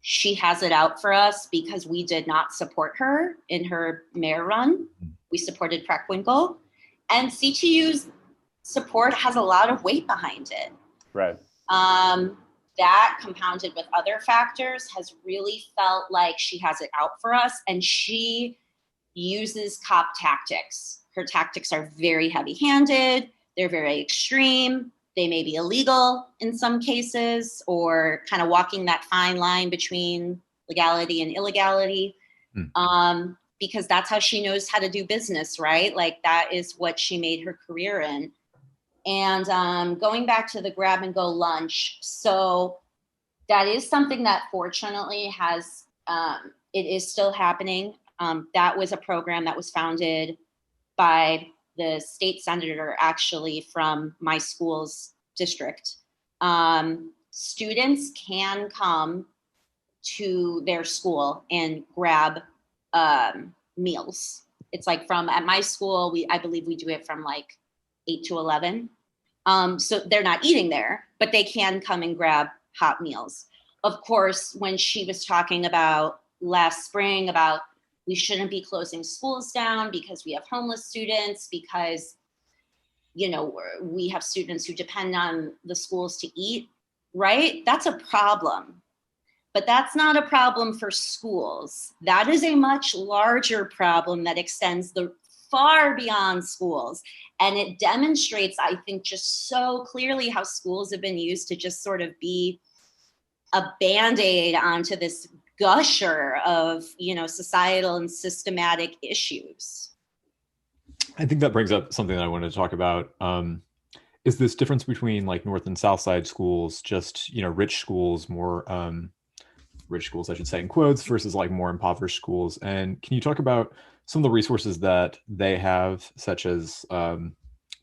she has it out for us because we did not support her in her mayor run. We supported Preckwinkle, and CTU's support has a lot of weight behind it. Right. That, compounded with other factors, has really felt like she has it out for us, and she uses cop tactics. Her tactics are very heavy-handed. They're very extreme. They may be illegal in some cases, or kind of walking that fine line between legality and illegality, because that's how she knows how to do business, right? That is what she made her career in. And going back to the grab and go lunch, so that is something that fortunately has, it is still happening. That was a program that was founded by the state senator, actually, from my school's district. Students can come to their school and grab meals. It's at my school, I believe we do it from 8 to 11. So they're not eating there, but they can come and grab hot meals. Of course, when she was talking about last spring about we shouldn't be closing schools down because we have homeless students, because, we have students who depend on the schools to eat, right? That's a problem. But that's not a problem for schools. That is a much larger problem that extends far beyond schools. And it demonstrates, I think, just so clearly how schools have been used to just sort of be a Band-Aid onto this gusher of, societal and systematic issues. I think that brings up something that I wanted to talk about. Is this difference between like North and South Side schools, just, rich schools, more rich schools, I should say, in quotes, versus like more impoverished schools? And can you talk about some of the resources that they have, such as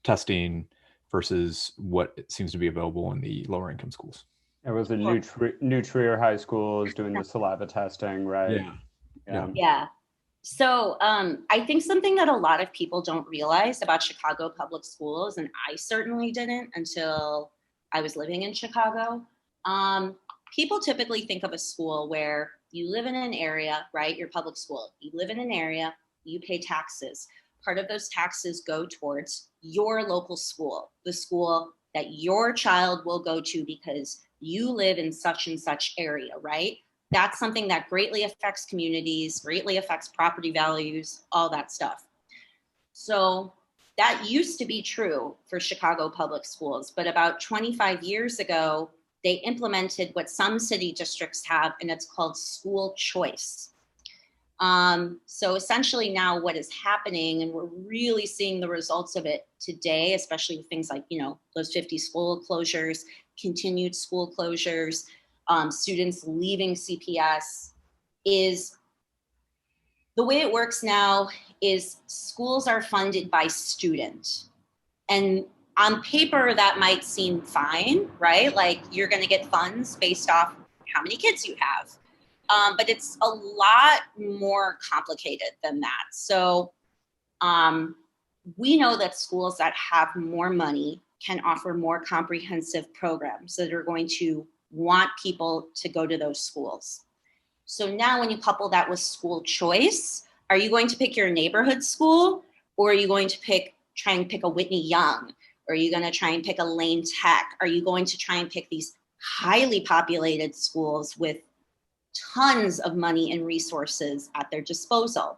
testing versus what seems to be available in the lower income schools? It was the New Trier High School is doing the saliva testing, right? Yeah. So I think something that a lot of people don't realize about Chicago public schools, and I certainly didn't until I was living in Chicago, people typically think of a school where you live in an area, right? Your public school, you live in an area, you pay taxes. Part of those taxes go towards your local school, the school that your child will go to because you live in such and such area, right? That's something that greatly affects communities, greatly affects property values, all that stuff. So that used to be true for Chicago public schools, but about 25 years ago, they implemented what some city districts have, and it's called school choice. So essentially now what is happening, and we're really seeing the results of it today, especially with things like, those 50 school closures, continued school closures, students leaving CPS, is the way it works now is schools are funded by student. And on paper, that might seem fine, right? Like you're going to get funds based off how many kids you have. But it's a lot more complicated than that. So we know that schools that have more money can offer more comprehensive programs that are going to want people to go to those schools. So now when you couple that with school choice, are you going to pick your neighborhood school, or are you going to try and pick a Whitney Young? Or are you going to try and pick a Lane Tech? Are you going to try and pick these highly populated schools with tons of money and resources at their disposal?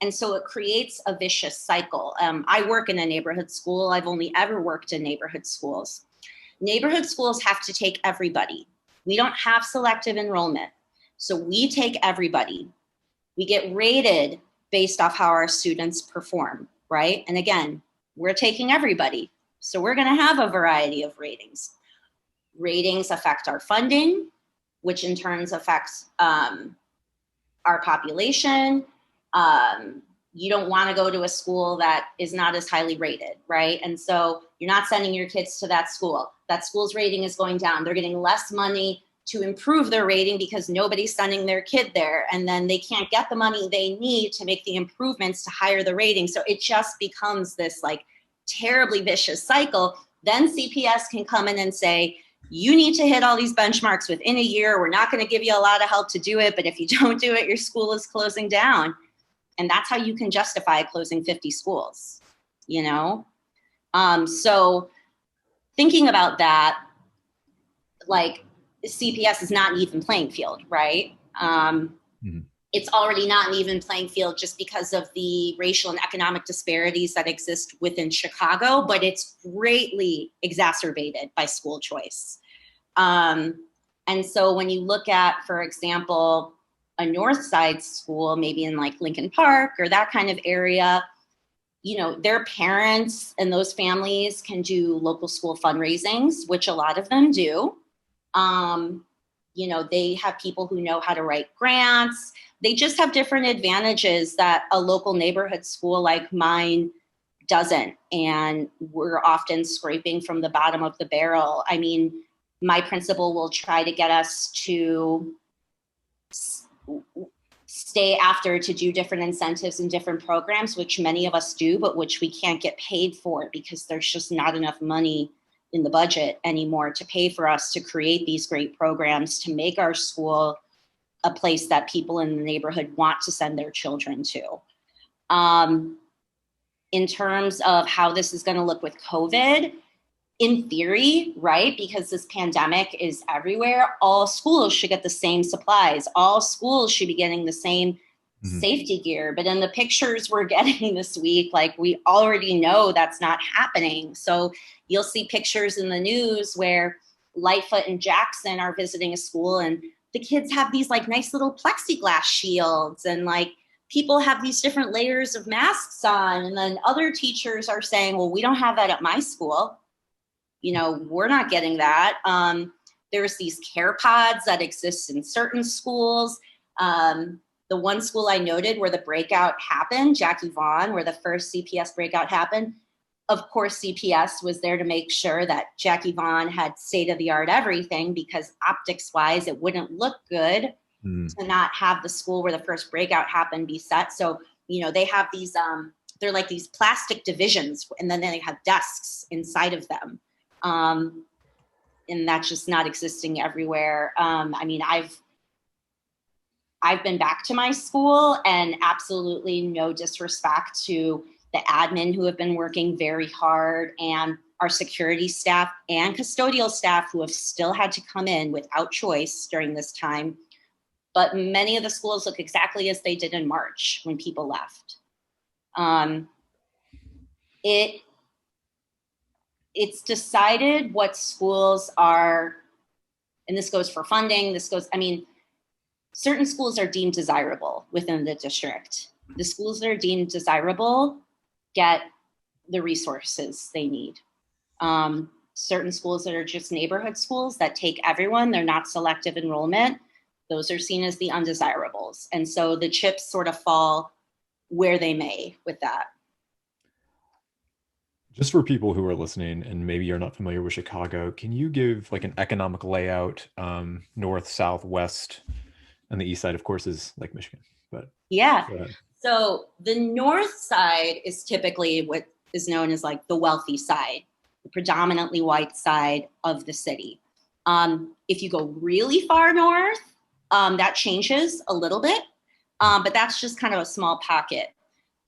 And so it creates a vicious cycle. I work in a neighborhood school. I've only ever worked in neighborhood schools. Neighborhood schools have to take everybody. We don't have selective enrollment. So we take everybody. We get rated based off how our students perform, right? And again, we're taking everybody. So we're going to have a variety of ratings. Ratings affect our funding, which in turn affects our population. You don't want to go to a school that is not as highly rated, right? And so you're not sending your kids to that school. That school's rating is going down. They're getting less money to improve their rating because nobody's sending their kid there. And then they can't get the money they need to make the improvements to higher the rating. So it just becomes this like terribly vicious cycle. Then CPS can come in and say, you need to hit all these benchmarks within a year. We're not going to give you a lot of help to do it, but if you don't do it, your school is closing down. And that's how you can justify closing 50 schools, So thinking about that, like CPS is not an even playing field, right? It's already not an even playing field just because of the racial and economic disparities that exist within Chicago, but it's greatly exacerbated by school choice. And so when you look at, for example, a North Side school, maybe in like Lincoln Park or that kind of area, their parents and those families can do local school fundraisings, which a lot of them do. They have people who know how to write grants. They just have different advantages that a local neighborhood school like mine doesn't. And we're often scraping from the bottom of the barrel. I mean, my principal will try to get us to stay after to do different incentives and different programs, which many of us do, but which we can't get paid for because there's just not enough money in the budget anymore to pay for us to create these great programs to make our school a place that people in the neighborhood want to send their children to. In terms of how this is going to look with COVID, in theory, right, because this pandemic is everywhere, all schools should get the same supplies. All schools should be getting the same safety gear. But in the pictures we're getting this week, like we already know that's not happening. So you'll see pictures in the news where Lightfoot and Jackson are visiting a school and the kids have these like nice little plexiglass shields, and like people have these different layers of masks on. And then other teachers are saying, well, we don't have that at my school. You know, we're not getting that. There's these care pods that exist in certain schools. The one school I noted where the breakout happened, Jackie Vaughn, where the first CPS breakout happened, of course, CPS was there to make sure that Jackie Vaughn had state-of-the-art everything, because optics-wise, it wouldn't look good to not have the school where the first breakout happened be set. So, you know, they have these, they're like these plastic divisions, and then they have desks inside of them. And that's just not existing everywhere. I mean, I've been back to my school, and absolutely no disrespect to the admin who have been working very hard, and our security staff and custodial staff who have still had to come in without choice during this time. But many of the schools look exactly as they did in March when people left. It's decided what schools are, and this goes for funding, certain schools are deemed desirable within the district. The schools that are deemed desirable get the resources they need. Certain schools that are just neighborhood schools that take everyone, they're not selective enrollment, those are seen as the undesirables. And so the chips sort of fall where they may with that. Just for people who are listening and maybe you're not familiar with Chicago, can you give like an economic layout, north, south, west, and the east side, of course, is Lake Michigan. But yeah, so the north side is typically what is known as like the wealthy side, the predominantly white side of the city. If you go really far north, that changes a little bit, but that's just kind of a small pocket.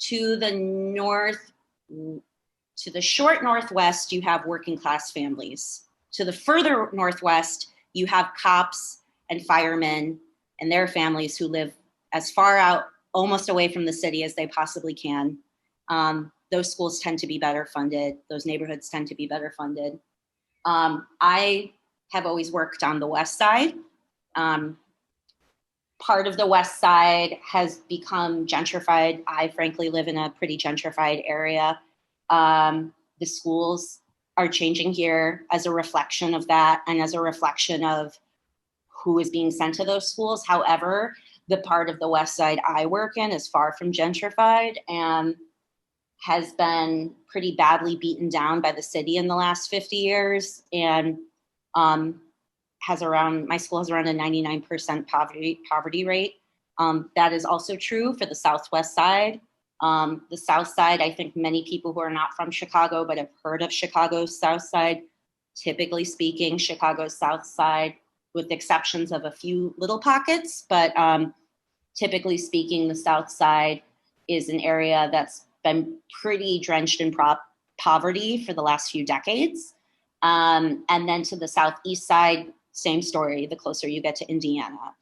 To the north, to the short northwest, you have working class families. To the further northwest, you have cops and firemen and their families who live as far out, almost away from the city as they possibly can. Those schools tend to be better funded. Those neighborhoods tend to be better funded. I have always worked on the west side. Part of the west side has become gentrified. I frankly live in a pretty gentrified area. The schools are changing here as a reflection of that, and as a reflection of who is being sent to those schools. However, the part of the west side I work in is far from gentrified and has been pretty badly beaten down by the city in the last 50 years, and my school has around a 99% poverty rate. That is also true for the southwest side. The south side, I think many people who are not from Chicago but have heard of Chicago's south side, typically speaking, Chicago's south side, with exceptions of a few little pockets, but typically speaking, the south side is an area that's been pretty drenched in poverty for the last few decades. And then to the southeast side, same story, the closer you get to Indiana.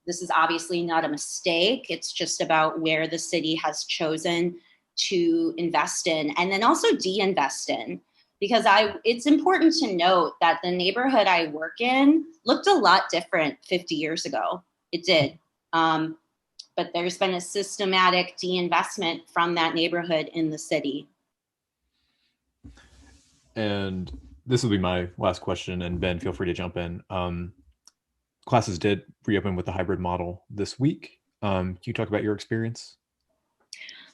This is obviously not a mistake. It's just about where the city has chosen to invest in and then also de-invest in. Because it's important to note that the neighborhood I work in looked a lot different 50 years ago. It did. But there's been a systematic de-investment from that neighborhood in the city. And this will be my last question, and Ben, feel free to jump in. Classes did reopen with the hybrid model this week. Can you talk about your experience?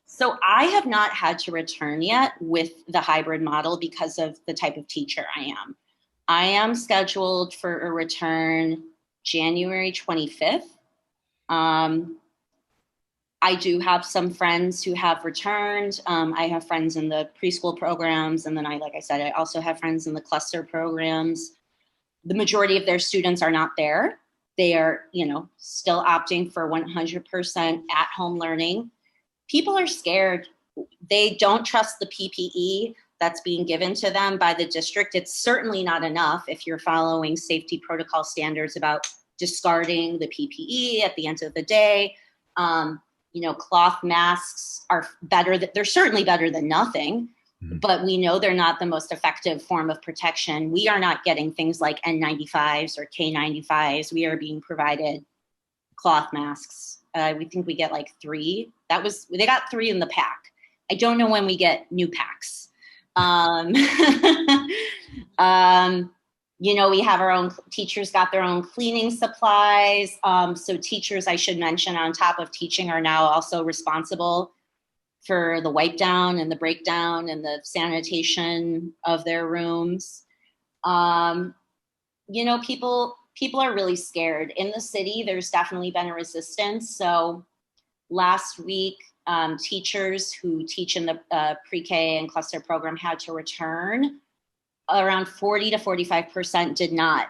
So I have not had to return yet with the hybrid model because of the type of teacher I am. I am scheduled for a return January 25th. I do have some friends who have returned. I have friends in the preschool programs. And then like I said, I also have friends in the cluster programs. The majority of their students are not there. They are, still opting for 100% at-home learning. People are scared. They don't trust the PPE that's being given to them by the district. It's certainly not enough if you're following safety protocol standards about discarding the PPE at the end of the day. Cloth masks are better. They're certainly better than nothing. but we know they're not the most effective form of protection. We are not getting things like N95s or K95s. We are being provided cloth masks. We think we get like 3. They got 3 in the pack. I don't know when we get new packs. We have our own, teachers got their own cleaning supplies. So teachers, I should mention, on top of teaching, are now also responsible for the wipe down and the breakdown and the sanitation of their rooms. People are really scared. In the city, there's definitely been a resistance. So last week, teachers who teach in the pre-K and cluster program had to return. Around 40 to 45% did not.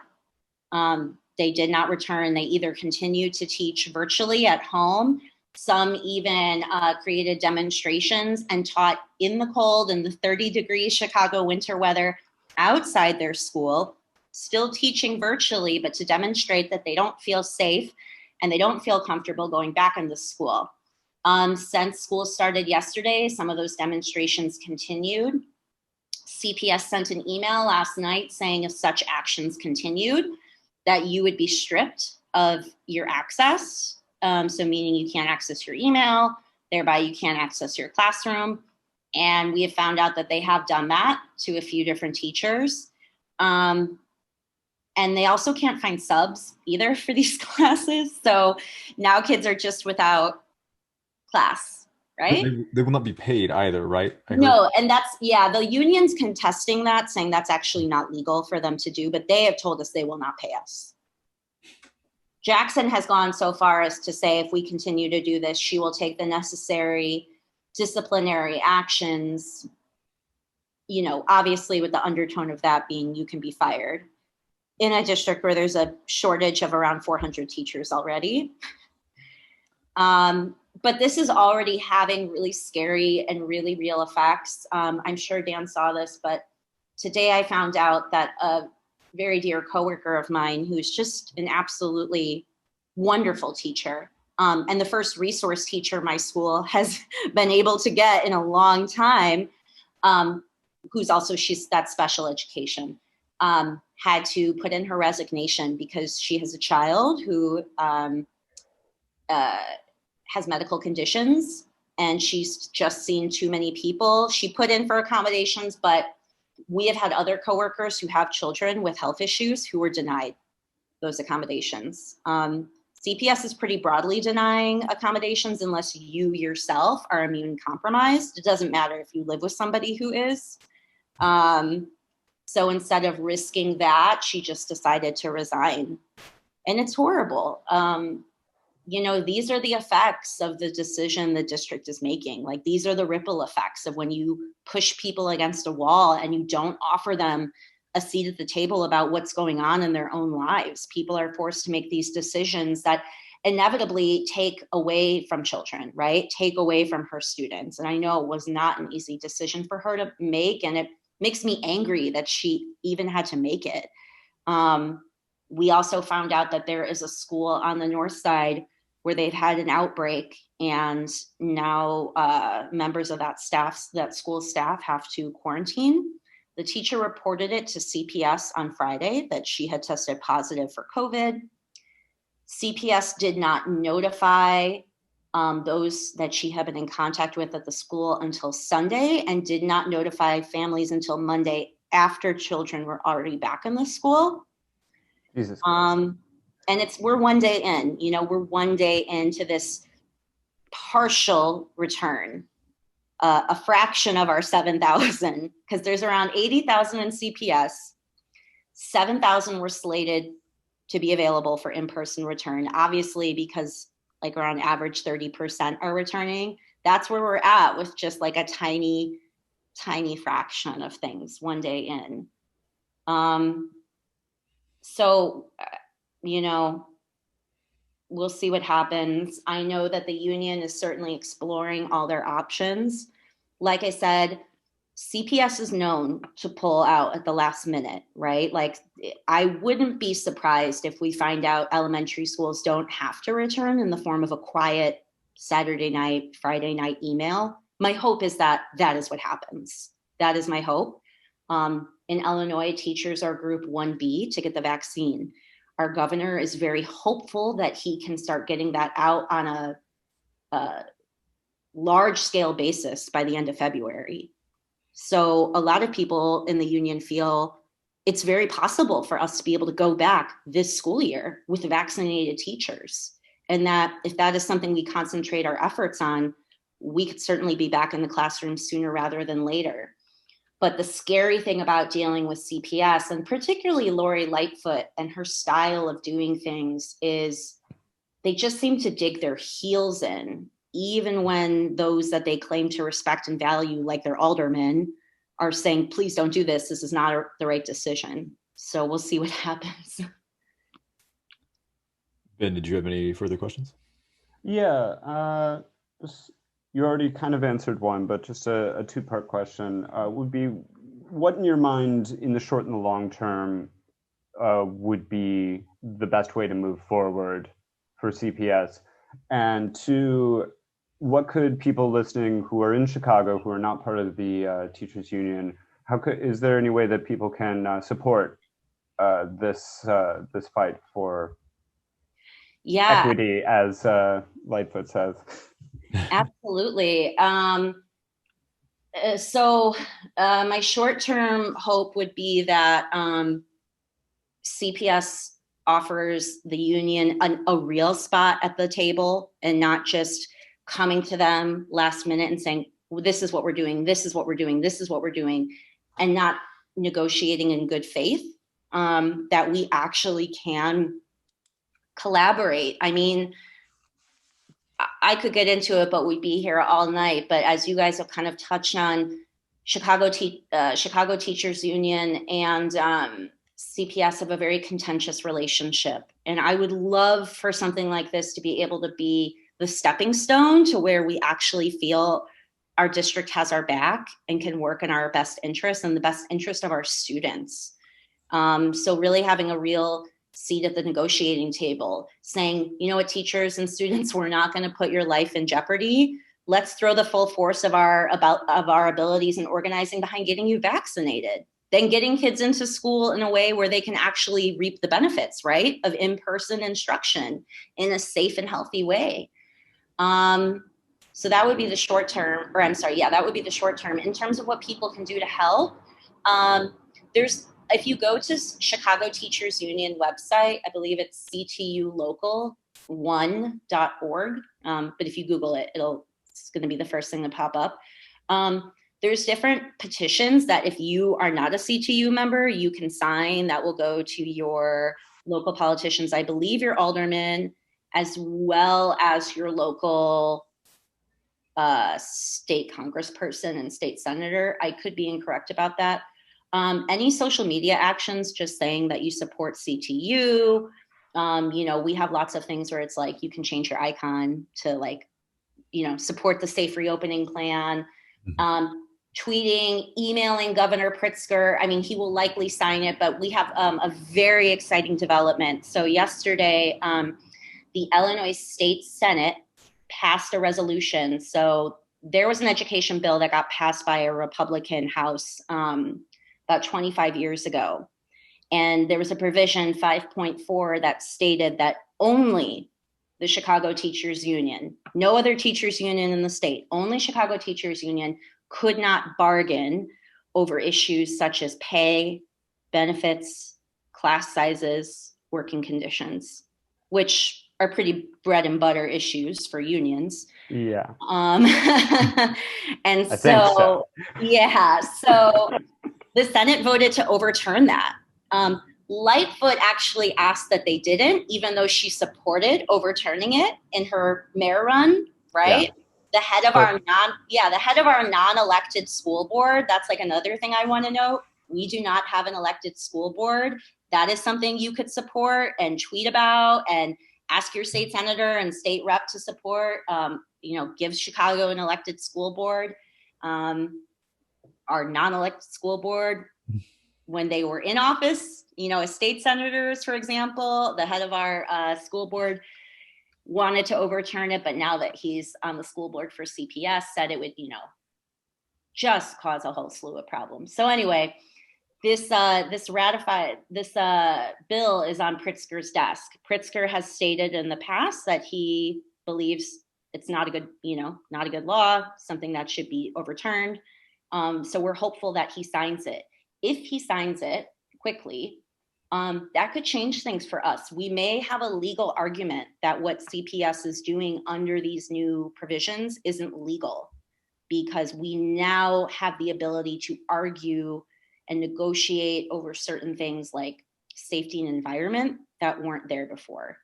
They did not return. They either continued to teach virtually at home. Some even created demonstrations and taught in the cold in the 30-degree Chicago winter weather outside their school, still teaching virtually, but to demonstrate that they don't feel safe and they don't feel comfortable going back into school. Since school started yesterday, some of those demonstrations continued. CPS sent an email last night saying if such actions continued, that you would be stripped of your access. So meaning you can't access your email, thereby you can't access your classroom. And we have found out that they have done that to a few different teachers. And they also can't find subs either for these classes. So now kids are just without class, right? They will not be paid either, right? No, and the union's contesting that, saying that's actually not legal for them to do, but they have told us they will not pay us. Jackson has gone so far as to say if we continue to do this, she will take the necessary disciplinary actions, obviously with the undertone of that being you can be fired in a district where there's a shortage of around 400 teachers already. But this is already having really scary and really real effects. I'm sure Dan saw this, but today I found out that a very dear coworker of mine, who's just an absolutely wonderful teacher, and the first resource teacher my school has been able to get in a long time, that's special education, had to put in her resignation because she has a child who has medical conditions and she's just seen too many people. She put in for accommodations, but we have had other coworkers who have children with health issues who were denied those accommodations. CPS is pretty broadly denying accommodations unless you yourself are immune compromised. It doesn't matter if you live with somebody who is. So instead of risking that, she just decided to resign. And it's horrible. These are the effects of the decision the district is making. Like, these are the ripple effects of when you push people against a wall and you don't offer them a seat at the table about what's going on in their own lives. People are forced to make these decisions that inevitably take away from children, right? Take away from her students. And I know it was not an easy decision for her to make, and it makes me angry that she even had to make it. We also found out that there is a school on the north side where they've had an outbreak, and now members of that school staff have to quarantine. The teacher reported it to CPS on Friday that she had tested positive for COVID. CPS did not notify those that she had been in contact with at the school until Sunday, and did not notify families until Monday after children were already back in the school. Jesus. And we're 1 day in, we're 1 day into this partial return, a fraction of our 7,000, because there's around 80,000 in CPS. 7,000 were slated to be available for in-person return. Obviously, because like around average 30% are returning, that's where we're at with just like a tiny, tiny fraction of things 1 day in. So, we'll see what happens. I know that the union is certainly exploring all their options. Like I said, CPS is known to pull out at the last minute, right? Like, I wouldn't be surprised if we find out elementary schools don't have to return in the form of a quiet Saturday night, Friday night email. My hope is that that is what happens. That is my hope. In Illinois, teachers are group 1B to get the vaccine. Our governor is very hopeful that he can start getting that out on a large scale basis by the end of February. So a lot of people in the union feel it's very possible for us to be able to go back this school year with vaccinated teachers. And that if that is something we concentrate our efforts on, we could certainly be back in the classroom sooner rather than later. But the scary thing about dealing with CPS, and particularly Lori Lightfoot and her style of doing things, is they just seem to dig their heels in, even when those that they claim to respect and value, like their aldermen, are saying, please don't do this. This is not the right decision. So we'll see what happens. Ben, did you have any further questions? Yeah, you already kind of answered one, but just a two-part question would be, what in your mind in the short and the long term would be the best way to move forward for CPS? And two, what could people listening who are in Chicago, who are not part of the teachers union, is there any way that people can support this fight for equity, as Lightfoot says? Absolutely. So my short-term hope would be that CPS offers the union a real spot at the table, and not just coming to them last minute and saying, well, this is what we're doing, this is what we're doing, this is what we're doing, and not negotiating in good faith, that we actually can collaborate. I mean, I could get into it, but we'd be here all night. But as you guys have kind of touched on, Chicago Teachers Union and CPS have a very contentious relationship. And I would love for something like this to be able to be the stepping stone to where we actually feel our district has our back and can work in our best interest and the best interest of our students. So really having a real seat at the negotiating table, saying, you know what, teachers and students, we're not going to put your life in jeopardy. Let's throw the full force of our abilities and organizing behind getting you vaccinated, then getting kids into school in a way where they can actually reap the benefits, right, of in-person instruction in a safe and healthy way. So that would be the short term, that would be the short term. In terms of what people can do to help, if you go to Chicago Teachers Union website, I believe it's ctulocal1.org. But if you Google it, it's going to be the first thing to pop up. There's different petitions that if you are not a CTU member, you can sign that will go to your local politicians. I believe your alderman, as well as your local state congressperson and state senator. I could be incorrect about that. Any social media actions, just saying that you support CTU. We have lots of things where it's like you can change your icon to support the safe reopening plan. Tweeting, emailing Governor Pritzker. I mean, he will likely sign it, but we have a very exciting development. So yesterday, the Illinois State Senate passed a resolution. So there was an education bill that got passed by a Republican House about 25 years ago. And there was a provision 5.4 that stated that only the Chicago Teachers Union, no other teachers union in the state, only Chicago Teachers Union could not bargain over issues such as pay, benefits, class sizes, working conditions, which are pretty bread and butter issues for unions. Yeah. And I think so. Yeah, so the Senate voted to overturn that. Lightfoot actually asked that they didn't, even though she supported overturning it in her mayor run, right? Yeah. The head of our non-elected school board, that's like another thing I want to note. We do not have an elected school board. That is something you could support and tweet about and ask your state senator and state rep to support. Give Chicago an elected school board. Our non-elected school board, when they were in office, as state senators, for example, the head of our school board wanted to overturn it, but now that he's on the school board for CPS, said it would, just cause a whole slew of problems. So anyway, this bill is on Pritzker's desk. Pritzker has stated in the past that he believes it's not a good law, something that should be overturned. So we're hopeful that he signs it. If he signs it quickly, that could change things for us. We may have a legal argument that what CPS is doing under these new provisions isn't legal, because we now have the ability to argue and negotiate over certain things like safety and environment that weren't there before.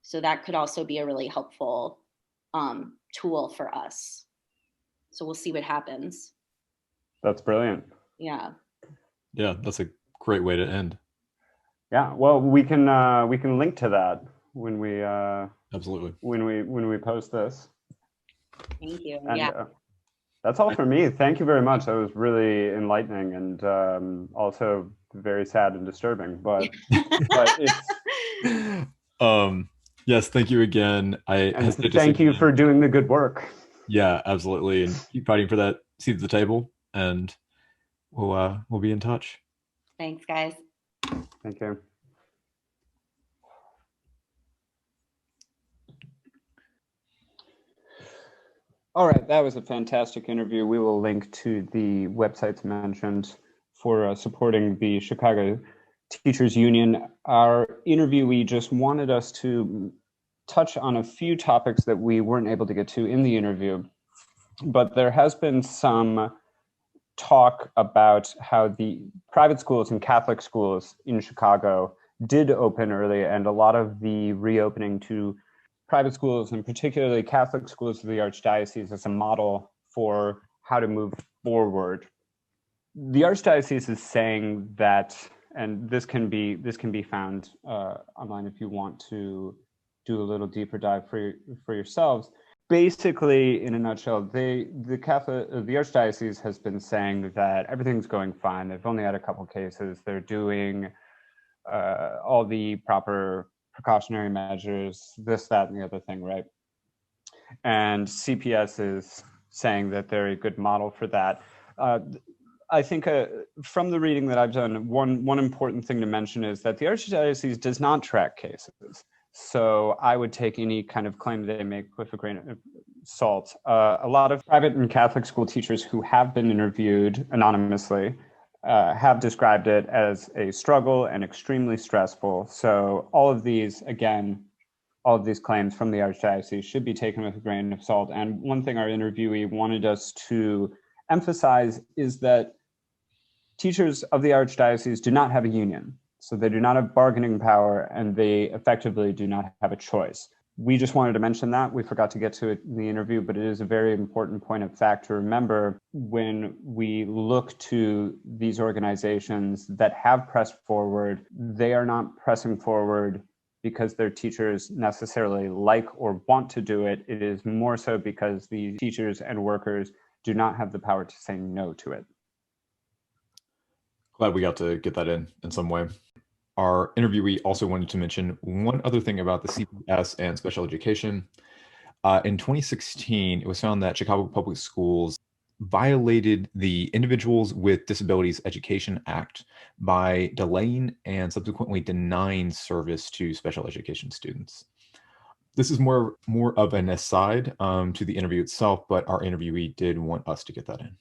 So that could also be a really helpful tool for us. So we'll see what happens. That's brilliant. Yeah. Yeah, that's a great way to end. Yeah, well, we can link to that when we absolutely when we post this. Thank you. And, yeah. That's all for me. Thank you very much. That was really enlightening and also very sad and disturbing. But it's yes, thank you again. Thank you for doing the good work. Yeah, absolutely, and keep fighting for that seat at the table. And we'll be in touch. Thanks, guys. Thank you. All right, that was a fantastic interview. We will link to the websites mentioned for supporting the Chicago Teachers Union. Our interviewee just wanted us to touch on a few topics that we weren't able to get to in the interview, but there has been some talk about how the private schools and Catholic schools in Chicago did open early, and a lot of the reopening to private schools and particularly Catholic schools of the Archdiocese as a model for how to move forward. The Archdiocese is saying that, and this can be found online if you want to do a little deeper dive for yourselves. Basically, in a nutshell, the Archdiocese has been saying that everything's going fine. They've only had a couple cases. They're doing all the proper precautionary measures, this, that, and the other thing, right? And CPS is saying that they're a good model for that. I think from the reading that I've done, one important thing to mention is that the Archdiocese does not track cases. So I would take any kind of claim they make with a grain of salt. A lot of private and Catholic school teachers who have been interviewed anonymously have described it as a struggle and extremely stressful. So all of these claims from the Archdiocese should be taken with a grain of salt. And one thing our interviewee wanted us to emphasize is that teachers of the Archdiocese do not have a union. So they do not have bargaining power, and they effectively do not have a choice. We just wanted to mention that. We forgot to get to it in the interview, but it is a very important point of fact to remember when we look to these organizations that have pressed forward. They are not pressing forward because their teachers necessarily like or want to do it. It is more so because the teachers and workers do not have the power to say no to it. Glad we got to get that in some way. Our interviewee also wanted to mention one other thing about the CPS and special education. In 2016, it was found that Chicago Public Schools violated the Individuals with Disabilities Education Act by delaying and subsequently denying service to special education students. This is more of an aside to the interview itself, but our interviewee did want us to get that in.